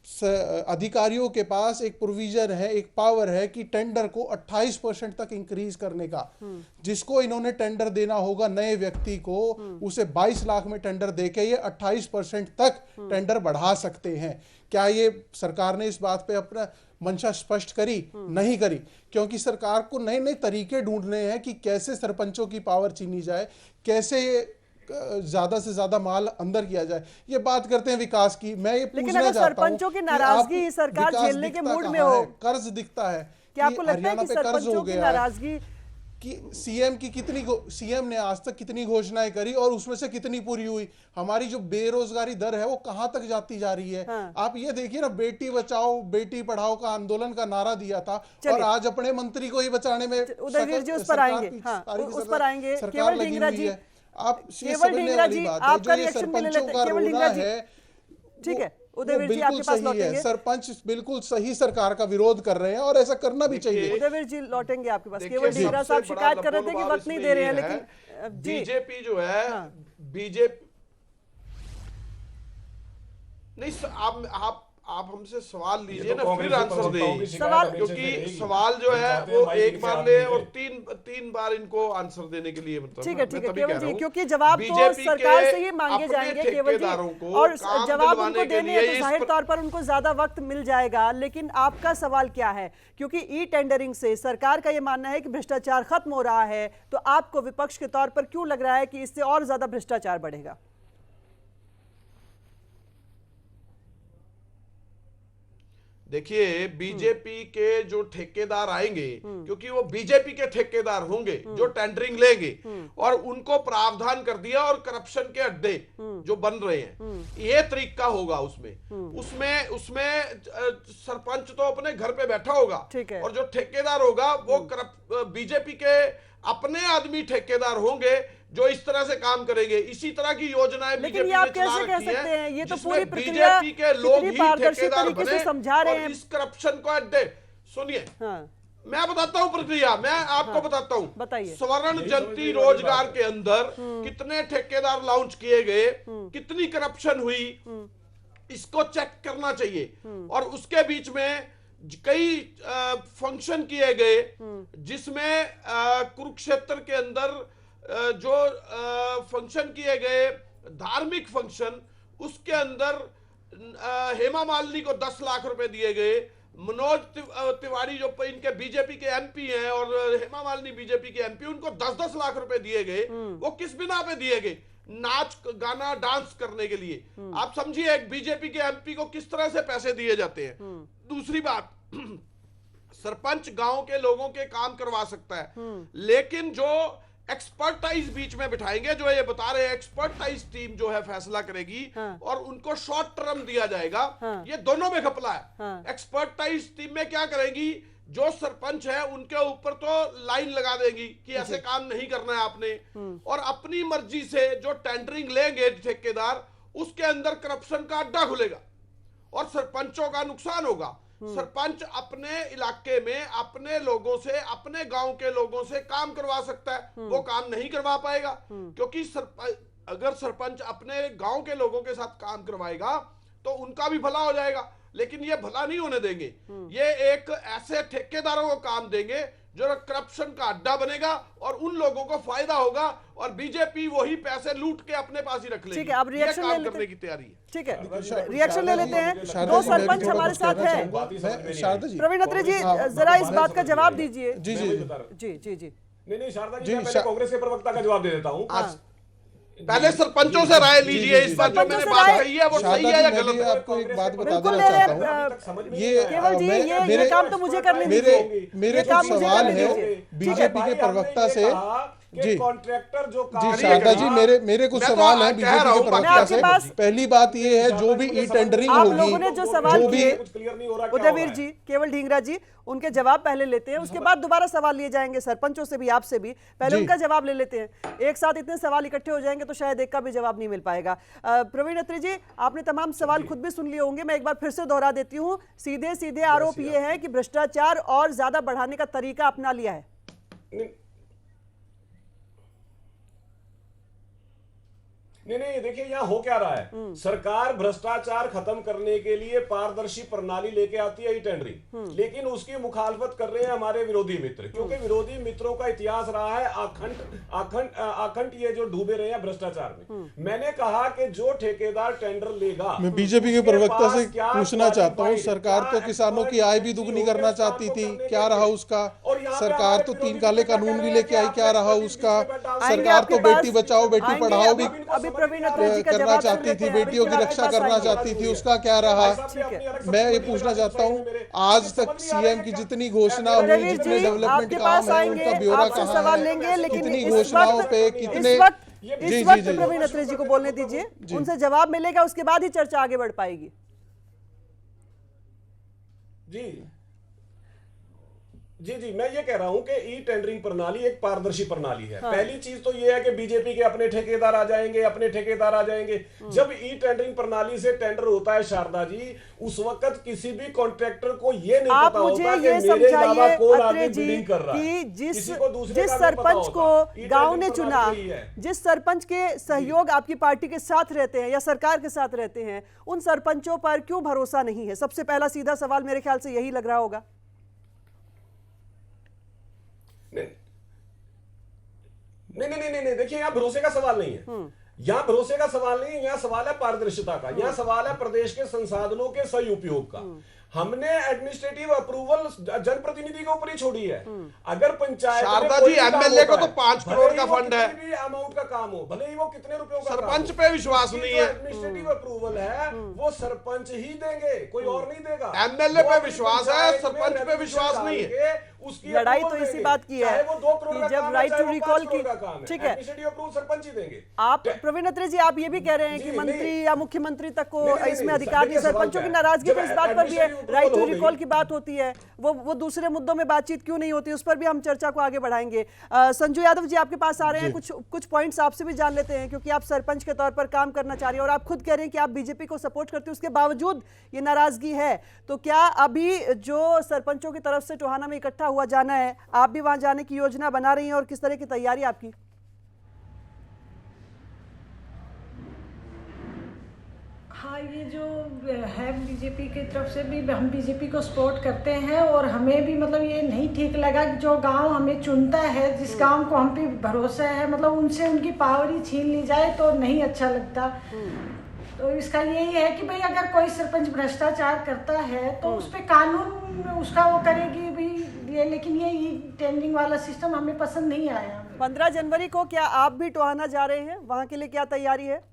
अधिकारियों के पास एक प्रोविजन है, एक पावर है कि टेंडर को 28% तक इंक्रीज करने का। जिसको इन्होंने टेंडर देना होगा नए व्यक्ति को, उसे 22 लाख में टेंडर देके ये 28% तक टेंडर बढ़ा सकते हैं। क्या ये सरकार ने इस बात पे अपना मंशा स्पष्ट करी? नहीं करी, क्योंकि सरकार को नए नए तरीके ढूंढने हैं कि कैसे सरपंचों की पावर छीनी जाए, कैसे ज्यादा से ज्यादा माल अंदर किया जाए। ये बात करते हैं विकास की, मैं ये पूछना चाहता हूं, सरपंचों की नाराजगी सरकार झेलने के मूड में हो, कर्ज दिखता है, क्या आपको लगता है कि सरपंचों की नाराजगी कि सीएम की कितनी, सीएम ने आज तक कितनी घोषणाएं करी और उसमें से कितनी पूरी हुई? हमारी जो बेरोजगारी दर है वो कहां तक जाती जा रही है? आप ये देखिए ना, बेटी बचाओ बेटी पढ़ाओ का आंदोलन का नारा दिया था और आज अपने मंत्री को ही बचाने में उदयवीर जी उस पर आएंगे, उस पर आएंगे। केवल ढींगरा जी, आप केवल ढींगरा जी आपका रिएक्शन मिल लेते हैं। केवल ढींगरा जी, ठीक है, उदयवीर जी आपके पास लौटेंगे। सरपंच बिल्कुल सही सरकार का विरोध कर रहे हैं और ऐसा करना भी चाहिए। उदयवीर जी लौटेंगे आपके पास। केवल ढींगरा साहब शिकायत कर रहे थे कि वक्त नहीं दे रहे हैं, लेकिन बीजेपी जो है, बीजेपी नहीं, आप हमसे सवाल लीजिए ना, फिर आंसर दें। सवाल, क्योंकि सवाल जो है वो एक बार ले और तीन बार इनको आंसर देने के लिए, मतलब ठीक है केवल जी, क्योंकि जवाब तो सरकार से ही मांगे जाएंगे केवल जी, और जवाब उनको देने हैं तो जाहिर तौर पर उनको ज्यादा वक्त मिल जाएगा। लेकिन आपका सवाल क्या है? क्योंकि ई टेंडरिंग से सरकार का यह मानना है कि भ्रष्टाचार खत्म हो रहा है, तो आपको विपक्ष के तौर पर क्यों लग रहा है कि इससे और ज्यादा भ्रष्टाचार बढ़ेगा? देखिए, बीजेपी के जो ठेकेदार आएंगे, क्योंकि वो बीजेपी के ठेकेदार होंगे जो टेंडरिंग लेंगे, और उनको प्रावधान कर दिया और करप्शन के अड्डे जो बन रहे हैं, ये तरीका होगा उसमें सरपंच तो अपने घर पे बैठा होगा और जो ठेकेदार होगा वो बीजेपी के अपने आदमी ठेकेदार होंगे जो इस तरह से काम करेंगे। इसी तरह की योजनाएं बीजेपी आप कैसे कह सकते हैं? ये तो पूरी प्रक्रिया बीजेपी के लोग ही ठेकेदार बने समझा रहे हैं इस करप्शन को अड्डे। सुनिए, मैं बताता हूं प्रक्रिया, मैं आपको बताता हूं। बताइए। स्वर्ण जयंती रोजगार के अंदर कितने ठेकेदार लॉन्च किए गए, कितनी करप्शन हुई, इसको चेक करना चाहिए। और उसके बीच में कई फंक्शन किए गए जिसमें कुरुक्षेत्र के अंदर जो फंक्शन किए गए धार्मिक फंक्शन, उसके अंदर हेमा मालिनी को 10 लाख रुपए दिए गए, मनोज तिवारी जो इनके बीजेपी के एमपी हैं और हेमा मालिनी बीजेपी के एमपी, उनको 10-10 लाख रुपए दिए गए। वो किस बिना पे दिए गए? नाच गाना डांस करने के लिए। आप समझिए एक बीजेपी के एमपी को किस तरह से पैसे दिए जाते हैं। दूसरी बात, सरपंच गांव के लोगों के काम करवा सकता है, लेकिन जो एक्सपर्टाइज बीच में बिठाएंगे, जो ये बता रहे हैं एक्सपर्टाइज टीम जो है फैसला करेगी, और उनको शॉर्ट टर्म दिया जाएगा, ये दोनों में घपला है। एक्सपर्टाइज टीम में क्या करेगी? जो सरपंच है उनके ऊपर तो लाइन लगा देगी कि ऐसे काम नहीं करना है आपने, और अपनी मर्जी से जो टेंडरिंग लेंगे ठेकेदार, उसके अंदर करप्शन का अड्डा खुलेगा और सरपंचों का नुकसान होगा। सरपंच अपने इलाके में अपने लोगों से, अपने गांव के लोगों से काम करवा सकता है, वो काम नहीं करवा पाएगा, क्योंकि अगर सरपंच अपने गांव के लोगों के साथ काम करवाएगा तो उनका भी भला हो जाएगा। लेकिन ये भला नहीं होने देंगे, ये एक ऐसे ठेकेदारों को काम देंगे जो करप्शन का अड्डा बनेगा और उन लोगों को फायदा होगा, और बीजेपी वही पैसे लूट के अपने पास ही रख लेगी। ठीक है, अब रिएक्शन करने की तैयारी है। ठीक है, रिएक्शन ले लेते हैं। दो सरपंच हमारे साथ हैं। शारदा जी, प्रवीण अत्री जी, जरा इस बात का जवाब दीजिए। जी जी जी जी जी। नहीं शारदा जी, मैं पहले कांग्रेस के प्रवक्ता का जवाब दे देता हूँ। पहले सरपंचों से राय लीजिए इस बात जो मैंने बात कही है वो सही है या गलत है। आपको एक बात बता बिल्कुल देना ले रहे चाहता हूँ, हैं केवल जी, ये काम तो मुझे करने दीजिए। मेरे ये कुछ काम मुझे सवाल करने है दीजिए। बीजेपी के प्रवक्ता से। जी कॉन्ट्रैक्टर जो जी शारदा जी, मेरे कुछ सवाल हैं बीजेपी के प्रवक्ता से। पहली बात ये है, जो भी ई टेंडरिंग आप होगी, लोगों ने जो सवाल किए कुछ क्लियर नहीं हो रहा, उदयवीर जी, केवल ढींगरा जी, उनके जवाब पहले लेते हैं, उसके बाद दोबारा सवाल लिए जाएंगे सरपंचों से भी, आपसे भी। पहले उनका जवाब ले लेते हैं। एक साथ इतने सवाल इकट्ठे हो जाएंगे तो शायद एक का भी जवाब नहीं मिल पाएगा। प्रवीण अत्री जी, आपने तमाम सवाल खुद भी सुन लिए होंगे, मैं एक बार फिर से दोहरा देती हूँ। सीधे सीधे आरोप ये है कि भ्रष्टाचार और ज्यादा बढ़ाने का तरीका अपना लिया है। नहीं, देखिए यहाँ हो क्या रहा है। सरकार भ्रष्टाचार खत्म करने के लिए पारदर्शी प्रणाली लेके आती है ई टेंडरिंग, लेकिन उसकी मुखालफत कर रहे हैं हमारे विरोधी मित्र, क्योंकि विरोधी मित्रों का इतिहास रहा है आखंड ये जो डूबे रहे हैं भ्रष्टाचार में। मैंने कहा कि जो ठेकेदार टेंडर लेगा, मैं बीजेपी के प्रवक्ता से पूछना चाहता हूँ, सरकार तो किसानों की आय भी दुगनी करना चाहती थी, क्या रहा उसका? सरकार तो 3 काले कानून भी लेके आई, क्या रहा उसका? सरकार तो बेटी बचाओ बेटी पढ़ाओ भी करना चाहती थी, बेटियों की रक्षा करना चाहती थी, उसका क्या रहा? मैं ये पूछना चाहता हूँ, आज तक सीएम की जितनी घोषणा हुई, जितने डेवलपमेंट काम है, उनका ब्यौरा कहाँ है? कितनी घोषणाओं पे कितने? इस वक्त प्रवीण अत्री जी को बोलने दीजिए, उनसे जवाब मिलेगा, उसके बाद ही चर्चा आगे बढ़ पाएगी। जी, मैं ये कह रहा हूं कि ई टेंडरिंग प्रणाली एक पारदर्शी प्रणाली है। पहली चीज तो ये है कि बीजेपी के अपने ठेकेदार आ जाएंगे। जब ई टेंडरिंग प्रणाली से टेंडर होता है शारदा जी, उस वक्त किसी भी कॉन्ट्रैक्टर को ये नहीं पता होता कि मेरे अलावा कौन आगे बिडिंग कर रहा है। जिस सरपंच को गांव ने चुना, जिस सरपंच के सहयोग आपकी पार्टी के साथ रहते हैं या सरकार के साथ रहते हैं, उन सरपंचों पर क्यों भरोसा नहीं है? सबसे पहला सीधा सवाल मेरे ख्याल से यही लग रहा होगा। नहीं, देखिए यहाँ भरोसे का सवाल नहीं है। यहाँ भरोसे का सवाल नहीं है, यहाँ सवाल है पारदर्शिता का। यहाँ सवाल है प्रदेश के संसाधनों के सही उपयोग का। हमने एडमिनिस्ट्रेटिव अप्रूवल जनप्रतिनिधि के ऊपर ही छोड़ी है। अगर पंचायत शारदा जी, एमएलए को तो 5 करोड़ का फंड है, भी अमाउंट का काम हो, भले ही वो कितने रुपयों का, सरपंच पे विश्वास नहीं है। एडमिनिस्ट्रेटिव अप्रूवल है वो सरपंच ही देंगे, कोई और नहीं देगा। एमएलए पे विश्वास है, सरपंच पे विश्वास नहीं है। उसकी लड़ाई तो इसी बात की है कि जब राइट टू रिकॉल की, ठीक है, सरपंच ही देंगे। आप प्रवीण अत्री जी, आप ये भी कह रहे हैं कि मंत्री या मुख्यमंत्री तक को इसमें अधिकार नहीं, सरपंचों की नाराजगी तो इस बात पर भी है राइट टू रिकॉल की बात होती है, वो दूसरे मुद्दों में बातचीत क्यों नहीं होती, उस पर भी हम चर्चा को आगे बढ़ाएंगे। संजू यादव जी आपके पास आ रहे हैं, कुछ पॉइंट्स आपसे भी जान लेते हैं, क्योंकि आप सरपंच के तौर पर काम करना चाह रहे हैं और आप खुद कह रहे हैं कि आप बीजेपी को सपोर्ट करते हैं, उसके बावजूद ये नाराजगी है। तो क्या अभी जो सरपंचों की तरफ से टोहाना में इकट्ठा हुआ जाना है, आप भी वहां जाने की योजना बना रही हैं और किस तरह की तैयारी आपकी? हाँ, ये जो है बीजेपी की तरफ से भी हम बीजेपी को सपोर्ट करते हैं और हमें भी मतलब ये नहीं ठीक लगा कि जो गांव हमें चुनता है, जिस गांव को हम पे भरोसा है, मतलब उनसे उनकी पावर ही छीन ली जाए तो नहीं अच्छा लगता। तो इसका यही है कि भाई अगर कोई सरपंच भ्रष्टाचार करता है तो उस पर कानून उसका वो करेगी भी ये, लेकिन ये टेंडरिंग वाला सिस्टम हमें पसंद नहीं आया। 15 जनवरी को क्या आप भी टोहाना जा रहे हैं? वहां के लिए क्या तैयारी है?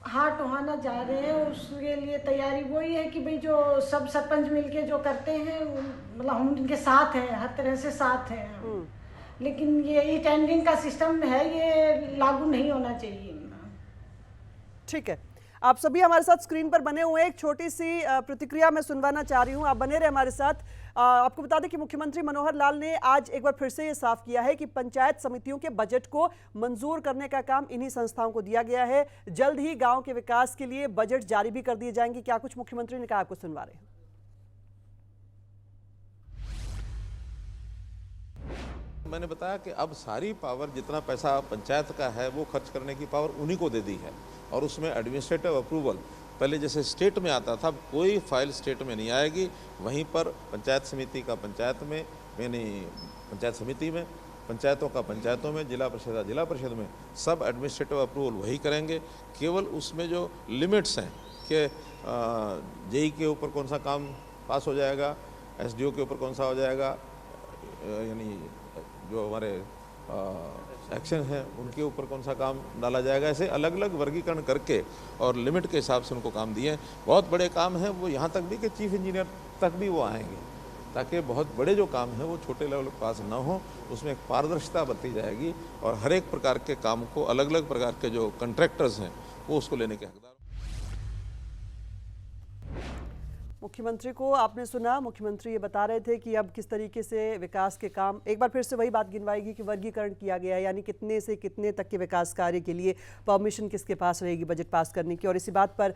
हाँ, टोहाना जा रहे हैं, उसके लिए तैयारी वही है कि भाई जो सब सरपंच मिलके जो करते हैं मतलब हम उनके साथ हैं, हर तरह से साथ हैं, लेकिन ये टेंडरिंग का सिस्टम है ये लागू नहीं होना चाहिए। ठीक है, आप सभी हमारे साथ स्क्रीन पर बने हुए हैं। एक छोटी सी प्रतिक्रिया मैं सुनवाना चाह रही हूं, आप बने रहे हमारे साथ। आपको बता दें कि मुख्यमंत्री मनोहर लाल ने आज एक बार फिर से ये साफ किया है कि पंचायत समितियों के बजट को मंजूर करने का काम इन्हीं संस्थाओं को दिया गया है। जल्द ही गांव के विकास के लिए बजट जारी भी कर दिए जाएंगे। क्या कुछ मुख्यमंत्री ने कहा, आपको सुनवा रहे हैं। मैंने बताया कि अब सारी पावर, जितना पैसा पंचायत का है वो खर्च करने की पावर उन्हीं को दे दी है, और उसमें एडमिनिस्ट्रेटिव अप्रूवल पहले जैसे स्टेट में आता था, कोई फाइल स्टेट में नहीं आएगी, वहीं पर पंचायत समिति का पंचायत में, यानी पंचायत समिति में, पंचायतों का पंचायतों में, जिला परिषद का जिला परिषद में, सब एडमिनिस्ट्रेटिव अप्रूवल वही करेंगे। केवल उसमें जो लिमिट्स हैं कि जेई के ऊपर कौन सा काम पास हो जाएगा, एसडीओ के ऊपर कौन सा हो जाएगा, यानी जो हमारे एक्शन है उनके ऊपर कौन सा काम डाला जाएगा, ऐसे अलग अलग वर्गीकरण करके और लिमिट के हिसाब से उनको काम दिए हैं। बहुत बड़े काम हैं वो, यहाँ तक भी कि चीफ इंजीनियर तक भी वो आएंगे, ताकि बहुत बड़े जो काम हैं वो छोटे लेवल के पास ना हो, उसमें एक पारदर्शिता बरती जाएगी और हर एक प्रकार के काम को अलग अलग प्रकार के जो कंट्रैक्टर्स हैं वो उसको लेने के हकदार। मुख्यमंत्री को आपने सुना, मुख्यमंत्री ये बता रहे थे कि अब किस तरीके से विकास के काम, एक बार फिर से वही बात गिनवाएगी कि वर्गीकरण किया गया है, यानी कितने से कितने तक के विकास कार्य के लिए परमिशन किसके पास रहेगी बजट पास करने की। और इसी बात पर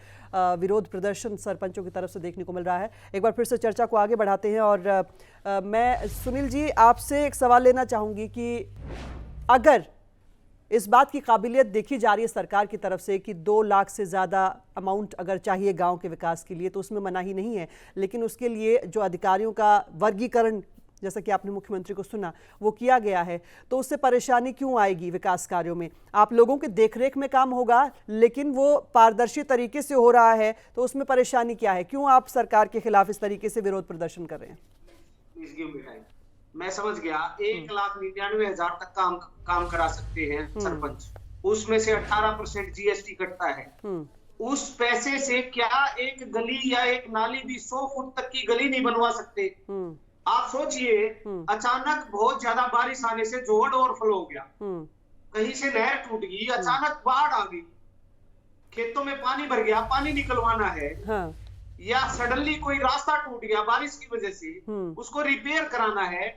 विरोध प्रदर्शन सरपंचों की तरफ से देखने को मिल रहा है। एक बार फिर से चर्चा को आगे बढ़ाते हैं और मैं सुनील जी आपसे एक सवाल लेना चाहूँगी कि अगर इस बात की काबिलियत देखी जा रही है सरकार की तरफ से कि 2 लाख से ज़्यादा अमाउंट अगर चाहिए गांव के विकास के लिए, तो उसमें मनाही नहीं है, लेकिन उसके लिए जो अधिकारियों का वर्गीकरण, जैसा कि आपने मुख्यमंत्री को सुना, वो किया गया है, तो उससे परेशानी क्यों आएगी विकास कार्यों में? आप लोगों के देखरेख में काम होगा, लेकिन वो पारदर्शी तरीके से हो रहा है, तो उसमें परेशानी क्या है? क्यों आप सरकार के खिलाफ इस तरीके से विरोध प्रदर्शन कर रहे हैं? मैं समझ गया। 1,99,000 तक काम करा सकते हैं सरपंच, उसमें से 18% जीएसटी कटता है। उस पैसे से क्या एक गली या एक नाली भी 100 फुट तक की गली नहीं बनवा सकते? आप सोचिए, अचानक बहुत ज्यादा बारिश आने से जोड़ ओवरफ्लो हो गया, कहीं से नहर टूट गई, अचानक बाढ़ आ गई, खेतों में पानी भर गया, पानी निकलवाना है, या सडनली कोई रास्ता टूट गया बारिश की वजह से, उसको रिपेयर कराना है।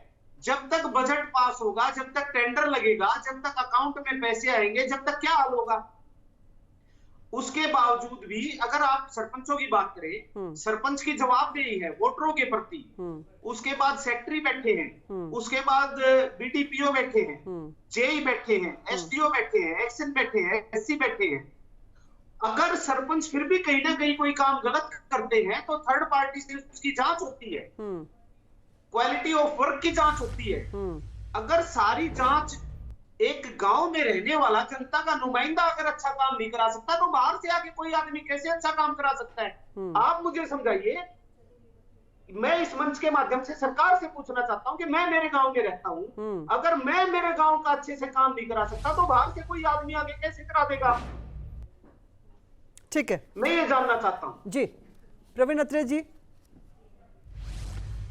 जब तक बजट पास होगा, जब तक टेंडर लगेगा, जब तक अकाउंट में पैसे आएंगे, जब तक क्या हाल होगा? उसके बावजूद भी अगर आप सरपंचों की बात करें, सरपंच की जवाबदेही है वोटरों के प्रति, उसके बाद सेक्रेटरी बैठे हैं, उसके बाद बीडीपीओ बैठे हैं, जेई बैठे हैं, एसडीओ बैठे हैं, एक्शन बैठे हैं, एससी बैठे हैं। अगर सरपंच फिर भी कहीं ना कहीं कोई काम गलत करते हैं तो थर्ड पार्टी से उसकी जांच होती है, क्वालिटी ऑफ वर्क की जांच होती है। अगर सारी जांच एक गांव में रहने वाला जनता का नुमाइंदा अगर अच्छा काम नहीं करा सकता, तो बाहर से आके कोई आदमी कैसे अच्छा काम करा सकता है? आप मुझे समझाइए। मैं इस मंच के माध्यम से सरकार से पूछना चाहता हूं कि मैं मेरे गांव में रहता हूं, अगर मैं मेरे गांव का अच्छे से काम नहीं करा सकता तो बाहर से कोई आदमी आगे कैसे करा देगा? ठीक है, मैं ये जानना चाहता हूं। जी प्रवीण अत्रे जी,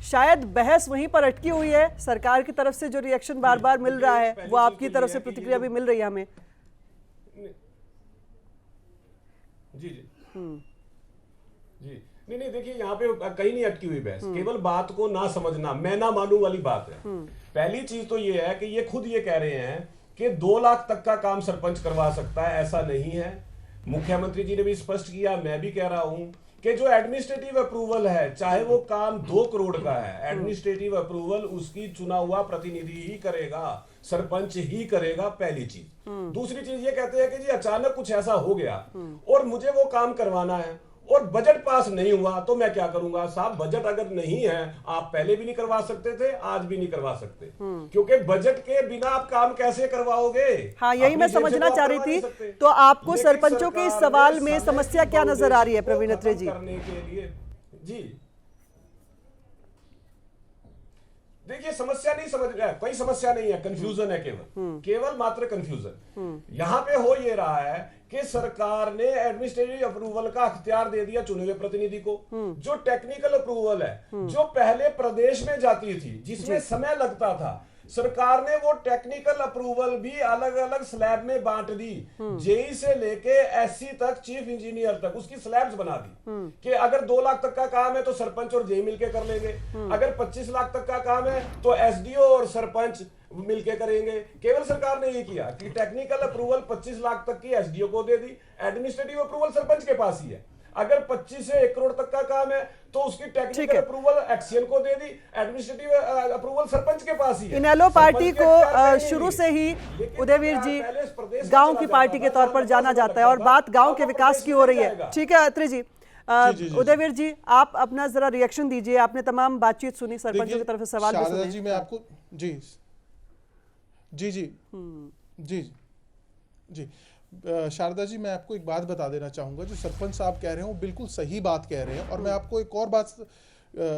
शायद बहस वहीं पर अटकी हुई है। सरकार की तरफ से जो रिएक्शन बार बार मिल रहा है, वो आपकी तरफ से प्रतिक्रिया भी मिल रही है हमें। जी जी जी नहीं देखिए, यहाँ पे कहीं नहीं अटकी हुई बहस, केवल बात को ना समझना, मैं ना मानू वाली बात है। पहली चीज तो ये है कि ये खुद ये कह रहे हैं कि 2 लाख तक का काम सरपंच करवा सकता है, ऐसा नहीं है। मुख्यमंत्री जी ने भी स्पष्ट किया, मैं भी कह रहा हूं कि जो एडमिनिस्ट्रेटिव अप्रूवल है, चाहे वो काम 2 करोड़ का है, एडमिनिस्ट्रेटिव अप्रूवल उसकी चुना हुआ प्रतिनिधि ही करेगा, सरपंच ही करेगा, पहली चीज। दूसरी चीज ये कहते हैं कि जी अचानक कुछ ऐसा हो गया और मुझे वो काम करवाना है और बजट पास नहीं हुआ तो मैं क्या करूंगा। साहब, बजट अगर नहीं है, आप पहले भी नहीं करवा सकते थे, आज भी नहीं करवा सकते, क्योंकि बजट के बिना आप काम कैसे करवाओगे। हाँ, यही मैं समझना चाह रही थी। तो आपको सरपंचों के इस सवाल में समस्या क्या नजर आ रही है प्रवीण अत्रे जी? करने के लिए जी देखिए, समस्या नहीं समझ रहा है, कोई समस्या नहीं है, कंफ्यूजन है, केवल मात्र कंफ्यूजन। यहां पे हो ये रहा है कि सरकार ने एडमिनिस्ट्रेटिव अप्रूवल का अख्तियार दे दिया चुने हुए प्रतिनिधि को। जो टेक्निकल अप्रूवल है, जो पहले प्रदेश में जाती थी, जिसमें समय लगता था, सरकार ने वो टेक्निकल अप्रूवल भी अलग अलग स्लैब में बांट दी। जेई से लेके एससी तक, चीफ इंजीनियर तक, उसकी स्लैब्स बना दी कि अगर 2 लाख तक का काम है तो सरपंच और जेई मिलके कर लेंगे, अगर 25 लाख तक का काम है तो एसडीओ और सरपंच मिलके करेंगे। केवल सरकार ने ये किया कि टेक्निकल अप्रूवल 25 लाख तक की एसडीओ को दे दी, एडमिनिस्ट्रेटिव अप्रूवल सरपंच के पास ही है। अगर 25 से 1 करोड़ तक का काम है तो उसकी टेक्निकल अप्रूवल एक्सीएन को दे दी, एडमिनिस्ट्रेटिव अप्रूवल सरपंच के पास ही है। इनेलो पार्टी को शुरू से ही उदयवीर जी गांव की पार्टी के तौर पर जाना जाता है और बात गांव के विकास की हो रही है। ठीक है अत्रे जी, उदयवीर जी आप अपना जरा रिएक्शन दीजिए। आपने तमाम बातचीत सुनी, सरपंचों की तरफ से सवाल भी सुने। जी मैं आपको जी जी जी जी जी शारदा जी, मैं आपको एक बात बता देना चाहूंगा। जो सरपंच साहब कह रहे हैं वो बिल्कुल सही बात कह रहे हैं, और मैं आपको एक और बात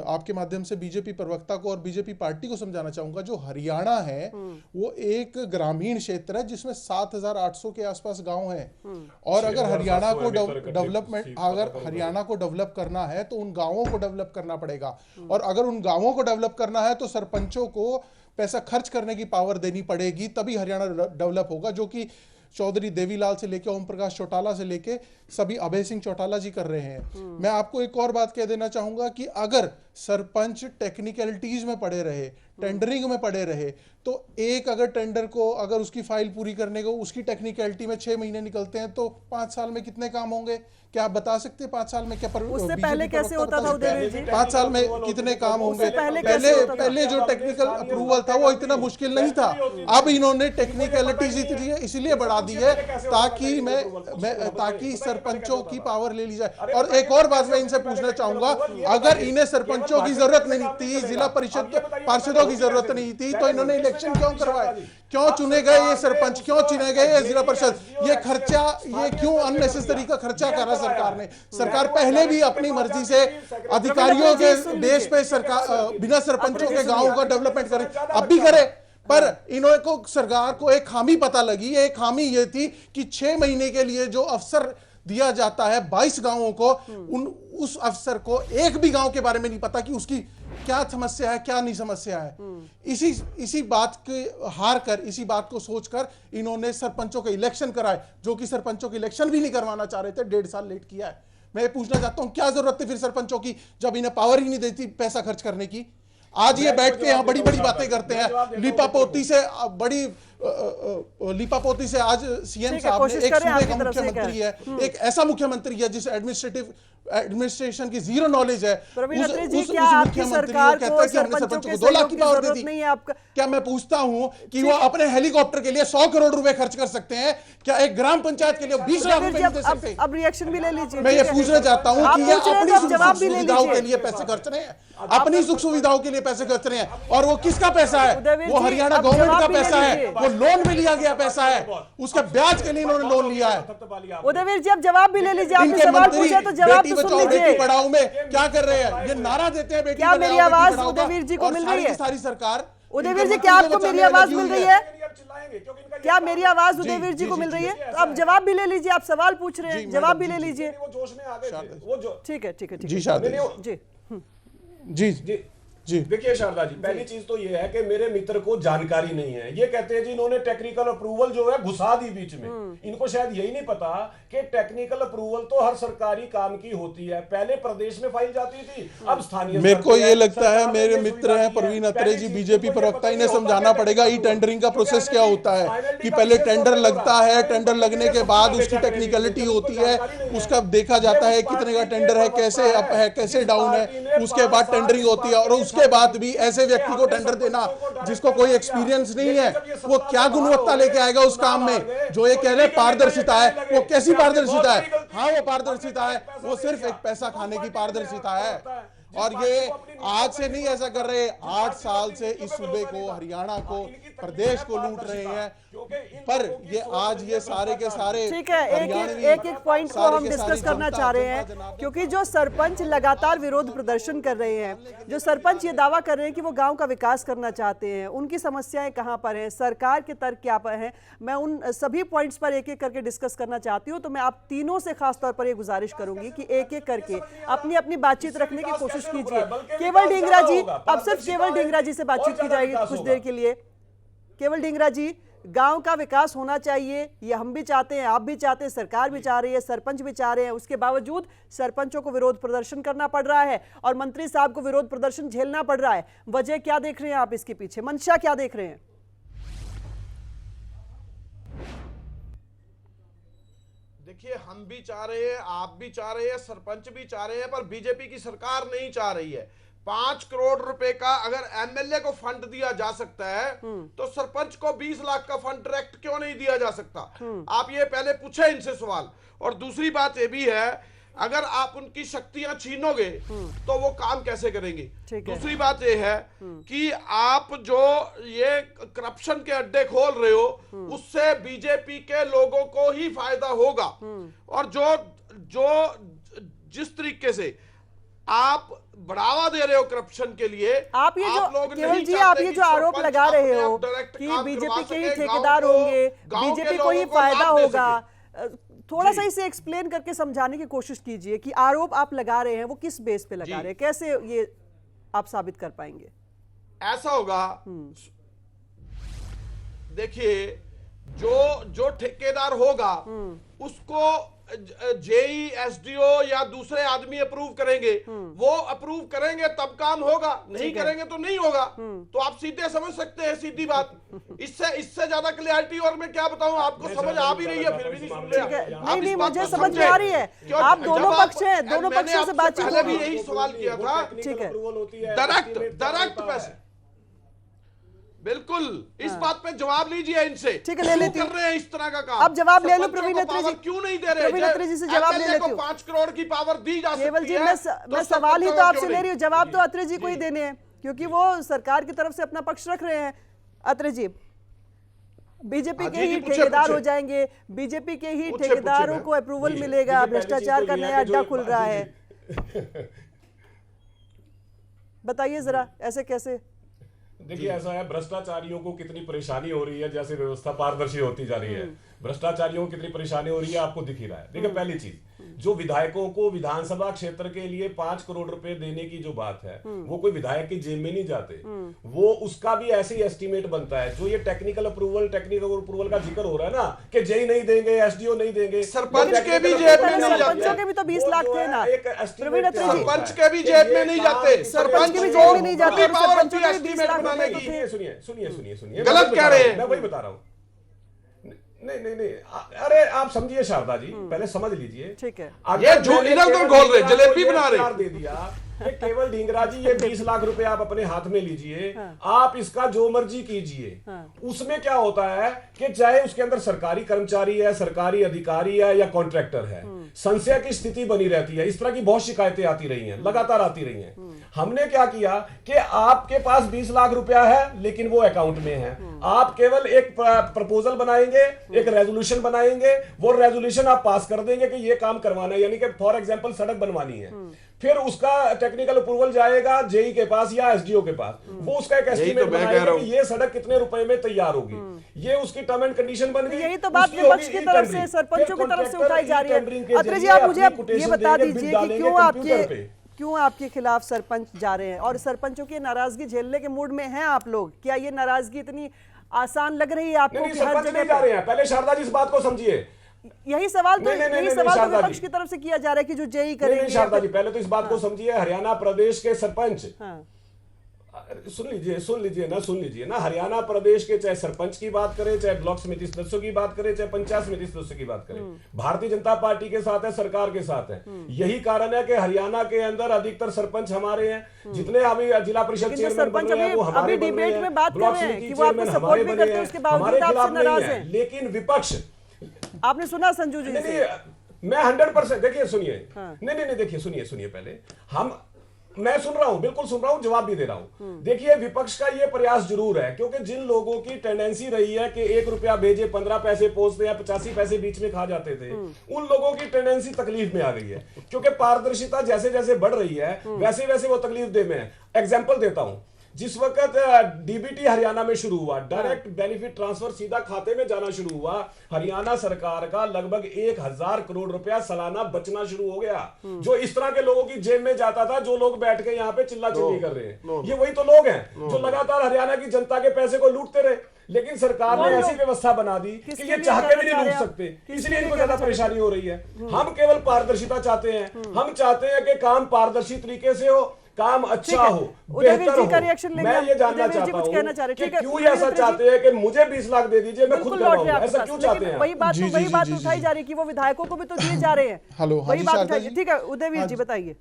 आपके माध्यम से बीजेपी प्रवक्ता को और बीजेपी पार्टी को समझाना चाहूंगा। जो हरियाणा है वो एक ग्रामीण क्षेत्र है जिसमें 7,800 के आसपास गांव हैं, और अगर हरियाणा को डेवलप करना है तो उन गांवों को डेवलप करना पड़ेगा, और अगर उन गांवों को डेवलप करना है तो सरपंचों को पैसा खर्च करने की पावर देनी पड़ेगी, तभी हरियाणा डेवलप होगा। जो कि चौधरी देवीलाल से लेके ओम प्रकाश चौटाला से लेके सभी अभय सिंह चौटाला जी कर रहे हैं। मैं आपको एक और बात कह देना चाहूंगा कि अगर सरपंच टेक्निकलिटीज में पड़े रहे, टेंडरिंग में पड़े रहे, तो एक अगर टेंडर को अगर उसकी फाइल पूरी करने को उसकी टेक्निकलिटी में 6 महीने निकलते हैं तो 5 साल में कितने काम होंगे? क्या आप बता सकते हैं 5 साल में क्या? उससे पहले कैसे होता था उदयवीर जी? 5 साल में कितने काम होंगे? पहले जो टेक्निकल अप्रूवल था वो इतना मुश्किल नहीं था। अब इन्होंने टेक्निकलिटीज इसलिए बढ़ा दी है ताकि सरपंचों की पावर ले ली जाए। और एक और बात मैं इनसे पूछना चाहूंगा, अगर इन्हें सरपंचों की जरूरत नहीं थी, जिला परिषद पार्षदों की जरूरत नहीं थी, तो इन्होंने इलेक्शन क्यों करवाए? क्यों चुने गए ये सरपंच? क्यों चुने गए ये जिला परिषद? ये खर्चा, ये क्यों अननेसेसरी का खर्चा करा सरकार ने? सरकार पहले भी अपनी मर्जी से अधिकारियों के देश पे सरकार बिना सरपंचों के गांवों का डेवलपमेंट करे, अब भी करे। पर इन्होंने को सरकार को एक खामी पता लगी। एक खामी ये थी कि 6 महीने के लिए जो अवसर दिया जाता है 22 गांवों को, उस अफसर को एक भी गांव के बारे में नहीं पता कि उसकी क्या समस्या है, क्या नहीं समस्या है। इसी बात के हार कर, इसी बात को सोचकर इन्होंने सरपंचों के इलेक्शन कराए, जो कि सरपंचों के इलेक्शन भी नहीं करवाना चाह रहे थे। 1.5 साल लेट किया है। मैं ये पूछना चाहता हूं, क्या जरूरत थी फिर सरपंचों की, जब इन्हें पावर ही नहीं देती पैसा खर्च करने की? आज ये बैठ के यहाँ बड़ी बड़ी बातें करते हैं, लीपापोती से आज सीएम साहब ने, एक सूबे का मुख्यमंत्री है, एक ऐसा मुख्यमंत्री है जिस एडमिनिस्ट्रेशन की जीरो नॉलेज है, उस मुख्यमंत्री कहता है कि हमने सरपंचों को 2 लाख की पावर दे दी। क्या मैं पूछता हूं कि वो अपने हेलीकॉप्टर के लिए 100 करोड़ रुपए खर्च कर सकते हैं? क्या एक ग्राम पंचायत के लिए 20 लाख रुपए दे सकते हैं? अब रिएक्शन भी ले लीजिए। मैं ये पूछना चाहता हूं कि ये अपनी सुख सुविधाओं के लिए पैसे खर्च रहे हैं, अपनी सुख सुविधाओं के लिए पैसे खर्च रहे हैं, और वो किसका पैसा है? वो हरियाणा गवर्नमेंट का पैसा है, वो लोन में लिया गया पैसा है, उसका ब्याज के लिए इन्होंने लोन लिया है। उदयवीर जी अब जवाब भी ले लीजिए। आपने सवाल पूछा तो जवाब तो सुन लीजिए। बेटी पढ़ाओ में क्या कर रहे हैं? ये नारा देते हैं बेटी पढ़ाओ, मेरी आवाज उदयवीर जी को मिल रही है? सारी सरकार, उदयवीर जी क्या आपको मेरी आवाज मिल रही है? क्या मेरी आवाज उदयवीर जी को मिल रही है? तो आप जवाब भी ले लीजिए। आप सवाल पूछ रहे हैं, जवाब भी ले लीजिए। ठीक है जी शारदा जी जी जी देखिए शारदा जी, पहली चीज तो ये है कि मेरे मित्र को जानकारी नहीं है। ये कहते हैं जी इन्होंने टेक्निकल अप्रूवल जो है घुसा दी बीच में। इनको शायद यही नहीं पता कि टेक्निकल अप्रूवल तो हर सरकारी काम की होती है, पहले प्रदेश में फाइल जाती थी, अब स्थानीय। मेरे को ये लगता है, मेरे मित्र हैं परवीन अत्रे जी, बीजेपी प्रवक्ता, इन्हें समझाना पड़ेगा ई टेंडरिंग का प्रोसेस क्या होता है, कि पहले टेंडर लगता है, टेंडर लगने के बाद उसकी टेक्निकलिटी होती है, उसका देखा जाता है कितने का टेंडर है, कैसे अप है, कैसे डाउन है, उसके बाद टेंडरिंग होती है। और उसके बाद भी ऐसे व्यक्ति को टेंडर देना जिसको कोई एक्सपीरियंस नहीं है, वो क्या गुणवत्ता लेके आएगा उस काम में। जो ये कह रहे पारदर्शिता है, वो कैसी पारदर्शिता है? हाँ वो पारदर्शिता है, वो सिर्फ एक पैसा खाने की पारदर्शिता है। और ये आज से नहीं ऐसा कर रहे, 8 साल से इस सूबे को, हरियाणा को, प्रदेश को लूट रहे हैं। पर ये आज ये सारे के सारे, ठीक है, एक एक पॉइंट को हम डिस्कस करना चाह रहे हैं, क्योंकि जो सरपंच लगातार विरोध प्रदर्शन कर रहे हैं, जो सरपंच ये दावा कर रहे हैं कि वो गांव का विकास करना चाहते हैं, उनकी समस्याएं कहां पर हैं, सरकार के तर्क क्या पर हैं, मैं उन सभी पॉइंट्स पर एक एक करके डिस्कस करना चाहती हूं। तो मैं आप तीनों से खास तौर पर ये गुजारिश करूंगी कि एक एक करके अपनी अपनी बातचीत रखने की कोशिश कीजिए। केवल ढींगरा जी, अब सिर्फ केवल ढींगरा जी से बातचीत की जाएगी कुछ देर के लिए। केवल ढींगरा जी, गांव का विकास होना चाहिए, ये हम भी चाहते हैं, आप भी चाहते हैं, सरकार भी चाह रही है, सरपंच भी चाह रहे हैं, उसके बावजूद सरपंचों को विरोध प्रदर्शन करना पड़ रहा है और मंत्री साहब को विरोध प्रदर्शन झेलना पड़ रहा है। वजह क्या देख रहे हैं आप इसके पीछे, मंशा क्या देख रहे हैं? देखिए, हम भी चाह रहे हैं, आप भी चाह रहे हैं, सरपंच भी चाह रहे हैं, पर बीजेपी की सरकार नहीं चाह रही है। 5 करोड़ रुपए का अगर एमएलए को फंड दिया जा सकता है तो सरपंच को 20 लाख का फंड डायरेक्ट क्यों नहीं दिया जा सकता? आप ये पहले पूछे इनसे सवाल। और दूसरी बात ये भी है, अगर आप उनकी शक्तियां छीनोगे तो वो काम कैसे करेंगे? दूसरी बात ये है कि आप जो ये करप्शन के अड्डे खोल रहे हो, उससे बीजेपी के लोगों को ही फायदा होगा। और जो जिस तरीके से आप बढ़ावा दे रहे हो करप्शन के लिए, आप ये जो केवल जी आप ये जो आरोप लगा रहे हो कि बीजेपी के ही ठेकेदार होंगे, बीजेपी को ही फायदा होगा, थोड़ा सा इसे एक्सप्लेन करके समझाने की कोशिश कीजिए कि आरोप आप लगा रहे हैं वो किस बेस पे लगा रहे हैं, कैसे ये आप साबित कर पाएंगे? ऐसा होगा, देखिए, जो ठेकेदार होगा उसको जेई, एसडीओ या दूसरे आदमी अप्रूव करेंगे, वो अप्रूव करेंगे तब काम होगा, नहीं करेंगे तो नहीं होगा। तो आप सीधे समझ सकते हैं, सीधी बात। इससे ज्यादा क्लैरिटी और मैं क्या बताऊं आपको, समझ आ भी रही है फिर भी नहीं सुन रहे। नहीं, मुझे समझ में आ रही है, आप दोनों पक्ष हैं, दोनों पक्षों से बातचीत पहले भी यही सवाल किया था। ठीक है, डायरेक्ट पैसे, बिल्कुल, इस बात पे जवाब लीजिए इनसे। ठीक है, ले लेती हूं। कर रहे हैं इस तरह का काम। अब जवाब ले लो प्रवीण अत्रे जी, क्यों नहीं दे रहे? प्रवीण अत्रे जी से जवाब ले लेती हूं। 5 करोड़ की पावर दी जा सकती है। केवल जी, मैं सवाल ही तो आपसे ले रही हूँ, जवाब तो अत्रे जी को ही देने हैं, क्योंकि वो सरकार की तरफ से अपना पक्ष रख रहे हैं। अत्रे जी, बीजेपी के ही ठेकेदार हो जाएंगे, बीजेपी के ही ठेकेदारों को अप्रूवल मिलेगा, भ्रष्टाचार का नया अड्डा खुल रहा है। बताइए जरा, ऐसे कैसे? देखिए, ऐसा है, भ्रष्टाचारियों को कितनी परेशानी हो रही है, जैसे व्यवस्था पारदर्शी होती जा रही है, भ्रष्टाचारियों को कितनी परेशानी हो रही है आपको दिख ही रहा है। देखिए, पहली चीज, जो विधायकों को विधानसभा क्षेत्र के लिए 5 करोड़ रुपए देने की जो बात है, वो कोई विधायक की जेब में नहीं जाते, वो उसका भी ऐसे ही एस्टीमेट बनता है। जो ये टेक्निकल अप्रूवल का जिक्र हो रहा है ना, कि जेई नहीं देंगे, एसडीओ नहीं देंगे, सरपंच के भी जेब में नहीं जाते। सरपंचों के भी तो 20 लाख थे ना, सरपंच के भी जेब में नहीं जाते, सरपंच की भी जेब में नहीं जाते, सरपंचों के 20 लाख बनाने की। सुनिए, गलत कह रहे हैं, मैं वही बता रहा हूँ। नहीं, अरे आप समझिए शारदा जी, पहले समझ लीजिए। ठीक है, ये जो इधर घोल रहे, जलेबी बना रहे, दे दिया कि केवल ढींगरा जी ये 20 लाख रुपए आप अपने हाथ में लीजिए, आप इसका जो मर्जी कीजिए। उसमें क्या होता है कि चाहे उसके अंदर सरकारी कर्मचारी है, सरकारी अधिकारी है या कॉन्ट्रैक्टर है, संशय की स्थिति बनी रहती है। इस तरह की बहुत शिकायतें आती रही हैं, लगातार आती रही हैं। हमने क्या किया कि आपके पास 20 लाख रुपया है लेकिन वो अकाउंट में है, आप केवल एक प्रपोजल बनाएंगे, एक रेजोल्यूशन बनाएंगे, वो रेजोल्यूशन आप पास कर देंगे कि ये काम करवाना है, यानी कि फॉर एग्जांपल सड़क बनवानी है। फिर उसका टेक्निकल अप्रूवल जाएगा जेई के पास या एसडीओ के पास, वो उसका एक एस्टीमेट बनाएगा कि ये सड़क कितने रुपए में तैयार होगी, ये उसकी टर्म एंड कंडीशन बन गई। यही तो बात विपक्ष की तरफ से, सरपंचों की तरफ से उठाई जा रही है। अत्रे जी, आप मुझे ये बता दीजिए कि क्यों आपके क्यों आपके खिलाफ सरपंच जा रहे हैं और सरपंचों की नाराजगी झेलने के मूड में हैं आप लोग? क्या ये नाराजगी इतनी आसान लग रही है आपको नहीं, कि हर सरपंच जगह नहीं जा रहे हैं। पहले शारदा जी इस बात को समझिए। यही सवाल तो नहीं, विपक्ष शारदा जी। की तरफ से किया जा रहा है कि जो जेई नहीं करेंगे। शारदा जी, पहले तो इस बात को समझिए, हरियाणा प्रदेश के सरपंच, हाँ। सुन लीजिए ना, हरियाणा प्रदेश के चाहे सरपंच की बात करें, चाहे ब्लॉक समिति सदस्यों की बात करें, चाहे पंचायत समिति सदस्यों की बात करें, भारतीय जनता पार्टी के साथ है, सरकार के साथ है। यही कारण है कि हरियाणा के अंदर अधिकतर सरपंच हमारे हैं। जितने अभी जिला परिषद लेकिन जो चेयरमैन बन सरपंच रहे हैं वो हमारे अभी बन रहे डिबेट में हैं, बात कर ब्लॉक रहे हैं समिति कि वो आपको चेयरमैन सपोर्ट हमारे भी बने करते हैं, हैं, उसके बावजूद हमारे आपसे खिलाफ नहीं नाराज है। हैं। लेकिन विपक्ष, आपने सुना संजू जी से? नहीं, मैं 100% देखिए, सुनिए। हाँ। नहीं, देखिए, सुनिए पहले। मैं सुन रहा हूं, बिल्कुल सुन रहा हूं, जवाब भी दे रहा हूं। देखिए, विपक्ष का ये प्रयास जरूर है, क्योंकि जिन लोगों की टेंडेंसी रही है कि 1 रुपया भेजे 15 पैसे पहुंचते या 85 पैसे बीच में खा जाते थे, उन लोगों की टेंडेंसी तकलीफ में आ गई है, क्योंकि पारदर्शिता जैसे जैसे बढ़ रही है वैसे वैसे वो तकलीफ दे में है। एग्जाम्पल देता हूं, जिस वक्त डीबीटी हरियाणा में जो डायरेक्ट बेनिफिट ट्रांसफर सीधा खाते में जाना शुरू हुआ, हरियाणा सरकार का लगभग 1000 करोड़ रुपया सालाना बचना शुरू हो गया, जो इस तरह के लोगों की जेब में जाता था, जो लोग बैठ के यहाँ पे चिल्ला चिल्ली कर रहे हैं। ये वही तो लोग हैं जो लगातार हरियाणा की जनता के पैसे को लूटते रहे। लेकिन सरकार ने ऐसी व्यवस्था बना दी कि ये चाह के भी नहीं लूट सकते, इसलिए इनको ज्यादा परेशानी हो रही है। हम केवल पारदर्शिता चाहते हैं, हम चाहते हैं कि काम पारदर्शी तरीके से हो, काम अच्छा हो, बेहतर हो। मैं ये जानना चाहता हूँ कि क्यों ऐसा चाहते हैं कि मुझे 20 लाख दे दीजिए, मैं खुद करवाऊंगा, ऐसा क्यों चाहते हैं? वही बात उठाई जा रही है कि वो विधायकों को भी तो दिए जा रहे हैं। हेलो, वही बात उठाई। ठीक है उदयवीर जी बताइए।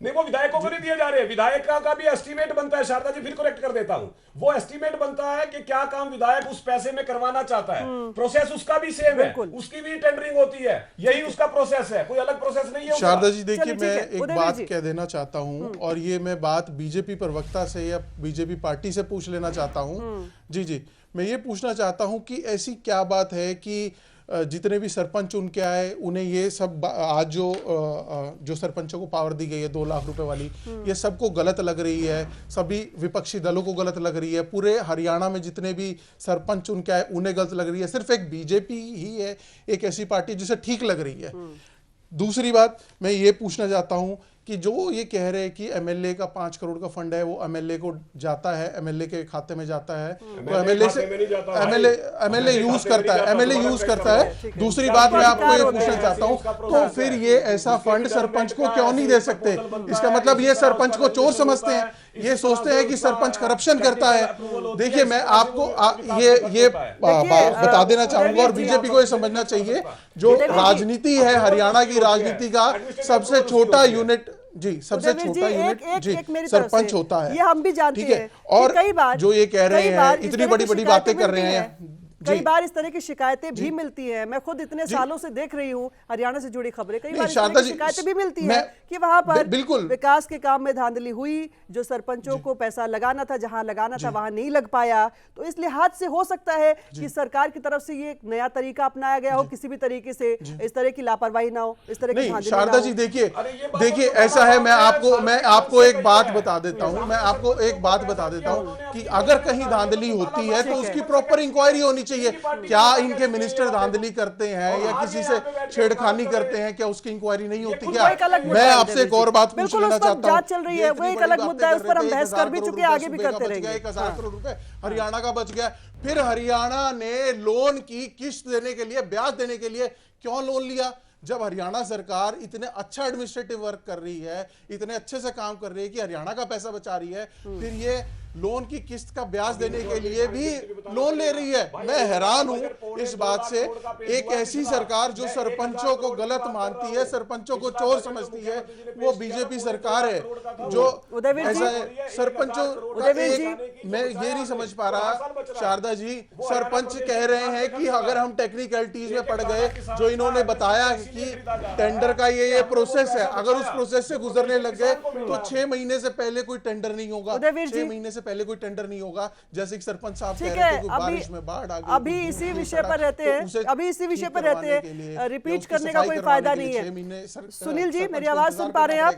नहीं, वो विधायकों को नहीं दिए जा रहे, विधायक का भी एस्टीमेट बनता है। शारदा जी, फिर करेक्ट कर देता हूं, वो एस्टीमेट बनता है कि क्या काम विधायक उस पैसे में करवाना चाहता है। प्रोसेस उसका भी सेम है, उसकी भी टेंडरिंग होती है, यही उसका प्रोसेस है, कोई अलग प्रोसेस नहीं है। शारदा जी देखिए, मैं एक बात कह देना चाहता हूं, और ये मैं बात बीजेपी प्रवक्ता से या बीजेपी पार्टी से पूछ लेना चाहता हूं। जी, मैं ये पूछना चाहता हूं कि ऐसी क्या बात है कि जितने भी सरपंच उनके आए, उन्हें ये सब आज जो सरपंचों को पावर दी गई है 2 लाख रुपए वाली, ये सबको गलत लग रही है, सभी विपक्षी दलों को गलत लग रही है, पूरे हरियाणा में जितने भी सरपंच उनके आए उन्हें गलत लग रही है, सिर्फ एक बीजेपी ही है एक ऐसी पार्टी जिसे ठीक लग रही है। दूसरी बात मैं ये पूछना चाहता हूं कि जो ये कह रहे हैं कि एमएलए का 5 करोड़ का फंड है, वो एमएलए को जाता है, एमएलए के खाते में जाता है, तो एमएलए यूज करता है। दूसरी बात मैं आपको ये पूछना चाहता हूं, तो फिर ये ऐसा फंड सरपंच को क्यों नहीं दे सकते? इसका मतलब ये सरपंच को चोर समझते हैं, ये सोचते हैं कि सरपंच करप्शन करता है। देखिए, मैं आपको ये बता देना चाहूंगा, और बीजेपी को ये समझना चाहिए, जो राजनीति है हरियाणा की राजनीति का सबसे छोटा यूनिट, सबसे छोटा यूनिट सरपंच होता है, ये हम भी जानते हैं। और कई बार जो ये कह रहे हैं, इतनी बड़ी बड़ी बातें कर रहे हैं, कई बार इस तरह की शिकायतें भी मिलती हैं। मैं खुद इतने सालों से देख रही हूं हरियाणा से जुड़ी खबरें, कई बार इस तरह की शिकायतें भी मिलती हैं कि वहां पर बिल्कुल विकास के काम में धांधली हुई, जो सरपंचों को पैसा लगाना था जहां लगाना था वहां नहीं लग पाया। तो इस लिहाज से हो सकता है कि सरकार की तरफ से ये एक नया तरीका अपनाया गया हो, किसी भी तरीके से इस तरह की लापरवाही ना हो, इस तरह की धांधली। शारदा जी देखिए ऐसा है, मैं आपको एक बात बता देता हूं, कि अगर कहीं धांधली होती है तो उसकी प्रॉपर इंक्वायरी होनी चाहिए। क्या इनके मिनिस्टर धांधली करते हैं या किसी से छेड़खानी करते हैं, क्या उसकी इंक्वायरी नहीं होती? क्या मैं आपसे एक और बात पूछ लेना चाहता हूं, चल रही है, वो एक अलग मुद्दा है, उस पर हम बहस कर भी चुके हैं, आगे भी करते रहेंगे। 1000 करोड़ रुपए हरियाणा का बच गया। फिर हरियाणा ने लोन की किस्त देने के लिए, ब्याज देने के लिए क्यों लोन लिया? जब हरियाणा सरकार इतने अच्छा एडमिनिस्ट्रेटिव वर्क कर रही है, इतने अच्छे से काम कर रही है कि हरियाणा का पैसा बचा रही है, फिर ये लोन की किस्त का ब्याज देने के लिए भी लोन ले रही है। मैं हैरान हूं इस बात से, एक ऐसी सरकार जो सरपंचों को गलत मानती है, सरपंचों को चोर समझती है, वो बीजेपी सरकार है जो ऐसा है। सरपंचों मैं ये नहीं समझ पा रहा शारदा जी, सरपंच कह रहे हैं कि अगर हम टेक्निकलिटीज में पड़ गए, जो इन्होंने बताया कि टेंडर का ये प्रोसेस है, अगर उस प्रोसेस से गुजरने लग गए तो 6 महीने से पहले कोई टेंडर नहीं होगा, 6 महीने पहले कोई टेंडर नहीं होगा, जैसे कि सरपंच साहब कह रहे थे कि बारिश में बाढ़ आ गई। अभी इसी विषय पर रहते हैं, रिपीट करने का कोई फायदा नहीं है। सुनील जी, मेरी आवाज सुन पा रहे हैं आप?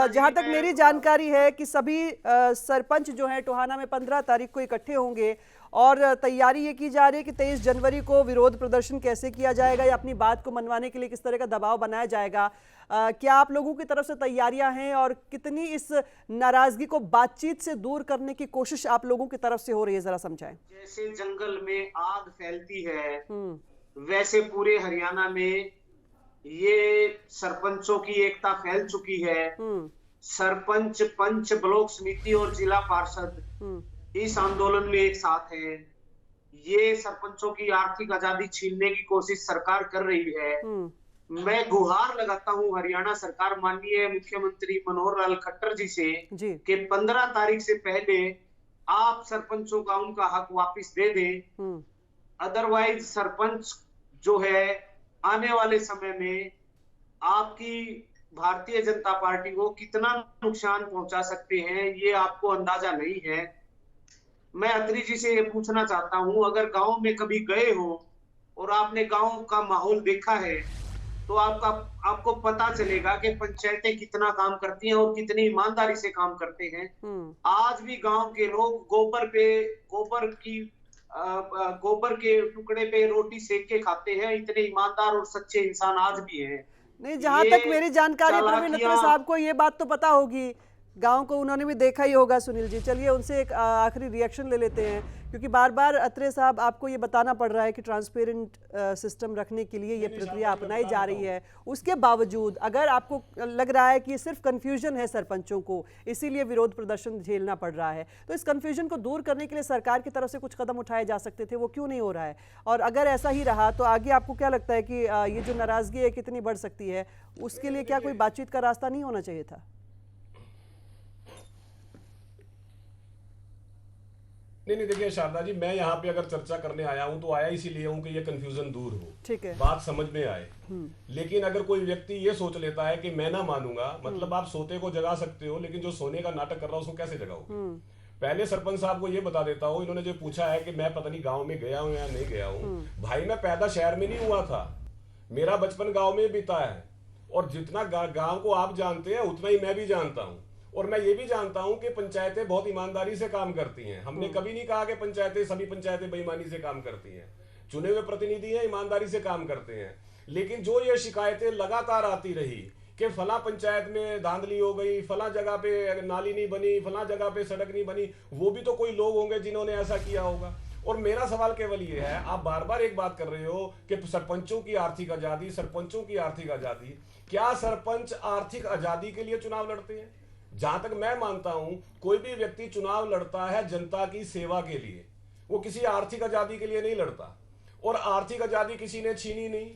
जहां तक मेरी जानकारी है कि सभी सरपंच जो हैं टोहाना में 15 तारीख को इकट्ठे होंगे और तैयारी ये की जा रही है कि 23 जनवरी को विरोध प्रदर्शन कैसे किया जाएगा या अपनी बात को मनवाने के लिए किस तरह का दबाव बनाया जाएगा। क्या आप लोगों की तरफ से तैयारियां हैं और कितनी इस नाराजगी को बातचीत से दूर करने की कोशिश आप लोगों की तरफ से हो रही है, जरा समझाएं। जैसे जंगल में आग फैलती है वैसे पूरे हरियाणा में ये सरपंचों की एकता फैल चुकी है। सरपंच, पंच, ब्लॉक समिति और जिला पार्षद इस आंदोलन में एक साथ है। ये सरपंचों की आर्थिक आजादी छीनने की कोशिश सरकार कर रही है। मैं गुहार लगाता हूं हरियाणा सरकार, माननीय मुख्यमंत्री मनोहर लाल खट्टर जी से कि 15 तारीख से पहले आप सरपंचों का उनका हक वापस दे दें। अदरवाइज सरपंच जो है आने वाले समय में आपकी भारतीय जनता पार्टी को कितना नुकसान पहुंचा सकते हैं ये आपको अंदाजा नहीं है। मैं अत्री जी से ये पूछना चाहता हूं, अगर गांव में कभी गए हो और आपने गांव का माहौल देखा है तो आपको पता चलेगा कि पंचायतें कितना काम करती हैं और कितनी ईमानदारी से काम करते हैं। आज भी गांव के लोग गोबर के टुकड़े पे रोटी सेक के खाते हैं। इतने ईमानदार और सच्चे इंसान आज भी हैं। नहीं, जहां तक मेरी जानकारी है प्रवीण अत्रे साहब को ये बात तो पता होगी, गांव को उन्होंने भी देखा ही होगा। सुनील जी, चलिए उनसे एक आखिरी रिएक्शन ले लेते हैं, क्योंकि बार बार अत्रे साहब आपको ये बताना पड़ रहा है कि ट्रांसपेरेंट सिस्टम रखने के लिए ये प्रक्रिया अपनाई जा रही है। उसके बावजूद अगर आपको लग रहा है कि ये सिर्फ कन्फ्यूजन है सरपंचों को, इसीलिए विरोध प्रदर्शन झेलना पड़ रहा है, तो इस कन्फ्यूजन को दूर करने के लिए सरकार की तरफ से कुछ कदम उठाए जा सकते थे, वो क्यों नहीं हो रहा है? और अगर ऐसा ही रहा तो आगे आपको क्या लगता है कि ये जो नाराजगी है कितनी बढ़ सकती है? उसके लिए क्या कोई बातचीत का रास्ता नहीं होना चाहिए था? नहीं, देखिए शारदा जी, मैं यहाँ पे अगर चर्चा करने आया हूँ तो आया इसीलिए हूँ कि ये कंफ्यूजन दूर हो, ठीक है, बात समझ में आए। लेकिन अगर कोई व्यक्ति ये सोच लेता है कि मैं ना मानूंगा, मतलब आप सोते को जगा सकते हो लेकिन जो सोने का नाटक कर रहा हो उसको कैसे जगाओगे? पहले सरपंच साहब को ये बता देता हूँ, इन्होंने जो पूछा है कि मैं पता नहीं गाँव में गया हूँ या नहीं गया हूँ, भाई मैं पैदा शहर में नहीं हुआ था, मेरा बचपन गाँव में बीता है और जितना गाँव को आप जानते हैं उतना ही मैं भी जानता हूँ। और मैं ये भी जानता हूं कि पंचायतें बहुत ईमानदारी से काम करती हैं। हमने कभी नहीं कहा कि सभी पंचायतें बेईमानी से काम करती हैं। चुने हुए प्रतिनिधि हैं, ईमानदारी से काम करते हैं। लेकिन जो ये शिकायतें लगातार आती रही कि फला पंचायत में धांधली हो गई, फला जगह पे नाली नहीं बनी, फला जगह पे सड़क नहीं बनी, वो भी तो कोई लोग होंगे जिन्होंने ऐसा किया होगा। और मेरा सवाल केवल ये है, आप बार बार एक बात कर रहे हो कि सरपंचों की आर्थिक आजादी, सरपंचों की आर्थिक आजादी। क्या सरपंच आर्थिक आजादी के लिए चुनाव लड़ते हैं? जहां तक मैं मानता हूं, कोई भी व्यक्ति चुनाव लड़ता है जनता की सेवा के लिए, वो किसी आर्थिक आजादी के लिए नहीं लड़ता। और आर्थिक आजादी किसी ने छीनी नहीं।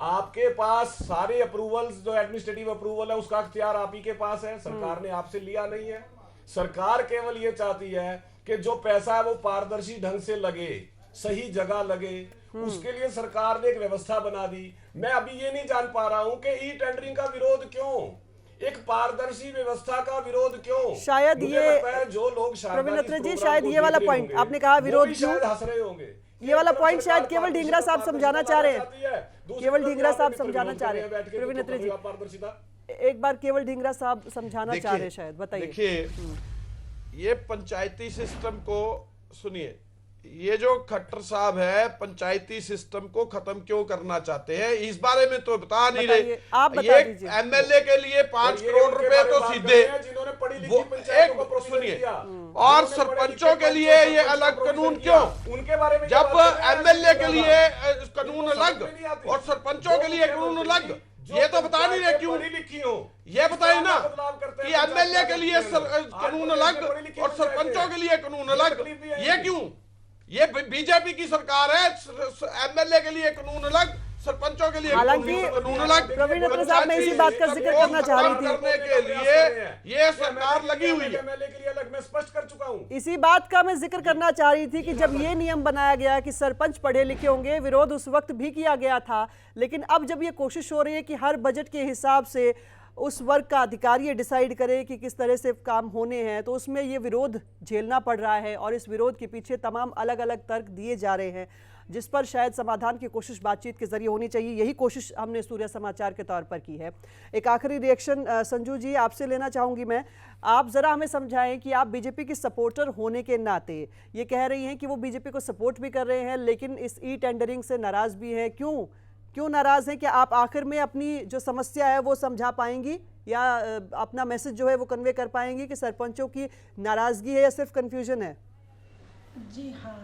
आपके पास सारे अप्रूवल्स, जो एडमिनिस्ट्रेटिव अप्रूवल है उसका अख्तियार आप ही के पास है, सरकार ने आपसे लिया नहीं है। सरकार केवल ये चाहती है कि जो पैसा है वो पारदर्शी ढंग से लगे, सही जगह लगे, उसके लिए सरकार ने एक व्यवस्था बना दी। मैं अभी ये नहीं जान पा रहा हूं कि ई टेंडरिंग का विरोध क्यों, एक पारदर्शी व्यवस्था का विरोध क्यों? शायद ये जो लोग प्रवीण अत्रे जी, शायद ये वाला पॉइंट आपने कहा विरोध क्यों, हंस रहे होंगे। ये वाला पॉइंट शायद केवल ढींगरा साहब समझाना चाह रहे हैं, केवल ढींगरा साहब समझाना चाह रहे हैं। प्रवीण अत्रे जी, एक बार केवल ढींगरा साहब समझाना चाह रहे हैं, शायद बताइए। देखिए, ये पंचायती सिस्टम को सुनिए, ये जो खट्टर साहब है पंचायती सिस्टम को खत्म क्यों करना चाहते हैं इस बारे में तो बता नहीं रहे। आप बता दीजिए। एमएलए के लिए 5 करोड़ रुपए तो सीधे, सुनिए, और सरपंचों के लिए ये अलग कानून क्यों? उनके बारे में जब एमएलए के लिए कानून अलग और सरपंचों के लिए कानून अलग, ये तो बता नहीं रहे क्यों? ये बताइए ना कि एमएलए के लिए कानून अलग और सरपंचों के लिए कानून अलग, ये क्यों? ये बीजेपी की सरकार है, एमएलए के लिए कानून अलग, सरपंचों के लिए कानून अलग। प्रवीण अत्रे साहब, मैं इसी बात का जिक्र करना चाह रही थी, करने के लिए ये सरकार लगी हुई है। एमएलए के लिए अलग मैं स्पष्ट कर चुका हूं। इसी बात का मैं जिक्र करना चाह रही थी कि जब ये नियम बनाया गया कि सरपंच पढ़े लिखे होंगे, विरोध उस वक्त भी किया गया था, लेकिन अब जब ये कोशिश हो रही है कि हर बजट के हिसाब से उस वर्ग का अधिकारी डिसाइड करे कि किस तरह से काम होने हैं, तो उसमें ये विरोध झेलना पड़ रहा है और इस विरोध के पीछे तमाम अलग अलग तर्क दिए जा रहे हैं। जिस पर शायद समाधान की कोशिश बातचीत के जरिए होनी चाहिए। यही कोशिश हमने सूर्य समाचार के तौर पर की है। एक आखिरी रिएक्शन संजू जी आपसे लेना चाहूंगी मैं। आप जरा हमें समझाएं कि आप बीजेपी की सपोर्टर होने के नाते ये कह रही हैं कि वो बीजेपी को सपोर्ट भी कर रहे हैं लेकिन इस ई टेंडरिंग से नाराज भी है। क्यों नाराज हैं? क्या आप आखिर में अपनी जो समस्या है वो समझा पाएंगी या अपना मैसेज जो है वो कन्वे कर पाएंगी कि सरपंचों की नाराजगी है या सिर्फ कंफ्यूजन है? जी हाँ,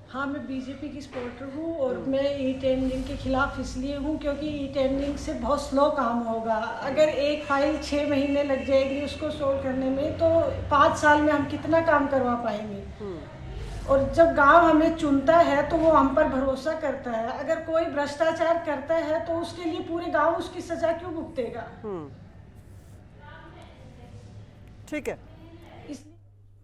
हाँ मैं बीजेपी की सपोर्टर हूँ और मैं ई टेंडरिंग के खिलाफ इसलिए हूँ क्योंकि ई टेंडरिंग से बहुत स्लो काम होगा। अगर एक फाइल 6 महीने लग जाएगी उसको सोल्व करने में, तो 5 साल में हम कितना काम करवा पाएंगे। और जब गांव हमें चुनता है तो वो हम पर भरोसा करता है। अगर कोई भ्रष्टाचार करता है तो उसके लिए पूरे गांव उसकी सजा क्यों भुगतेगा? ठीक है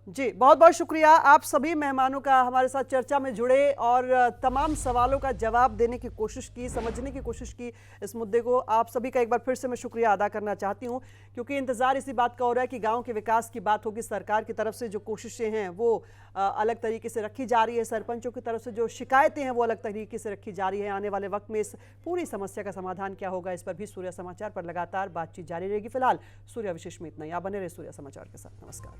जी, बहुत बहुत शुक्रिया आप सभी मेहमानों का हमारे साथ चर्चा में जुड़े और तमाम सवालों का जवाब देने की कोशिश की, समझने की कोशिश की इस मुद्दे को। आप सभी का एक बार फिर से मैं शुक्रिया अदा करना चाहती हूं क्योंकि इंतजार इसी बात का हो रहा है कि गांव के विकास की बात होगी। सरकार की तरफ से जो कोशिशें हैं वो अलग तरीके से रखी जा रही है, सरपंचों की तरफ से जो शिकायतें हैं वो अलग तरीके से रखी जा रही है। आने वाले वक्त में इस पूरी समस्या का समाधान क्या होगा इस पर भी सूर्य समाचार पर लगातार बातचीत जारी रहेगी। फिलहाल सूर्य विशेष में इतना ही। आप बने रहे सूर्य समाचार के साथ। नमस्कार।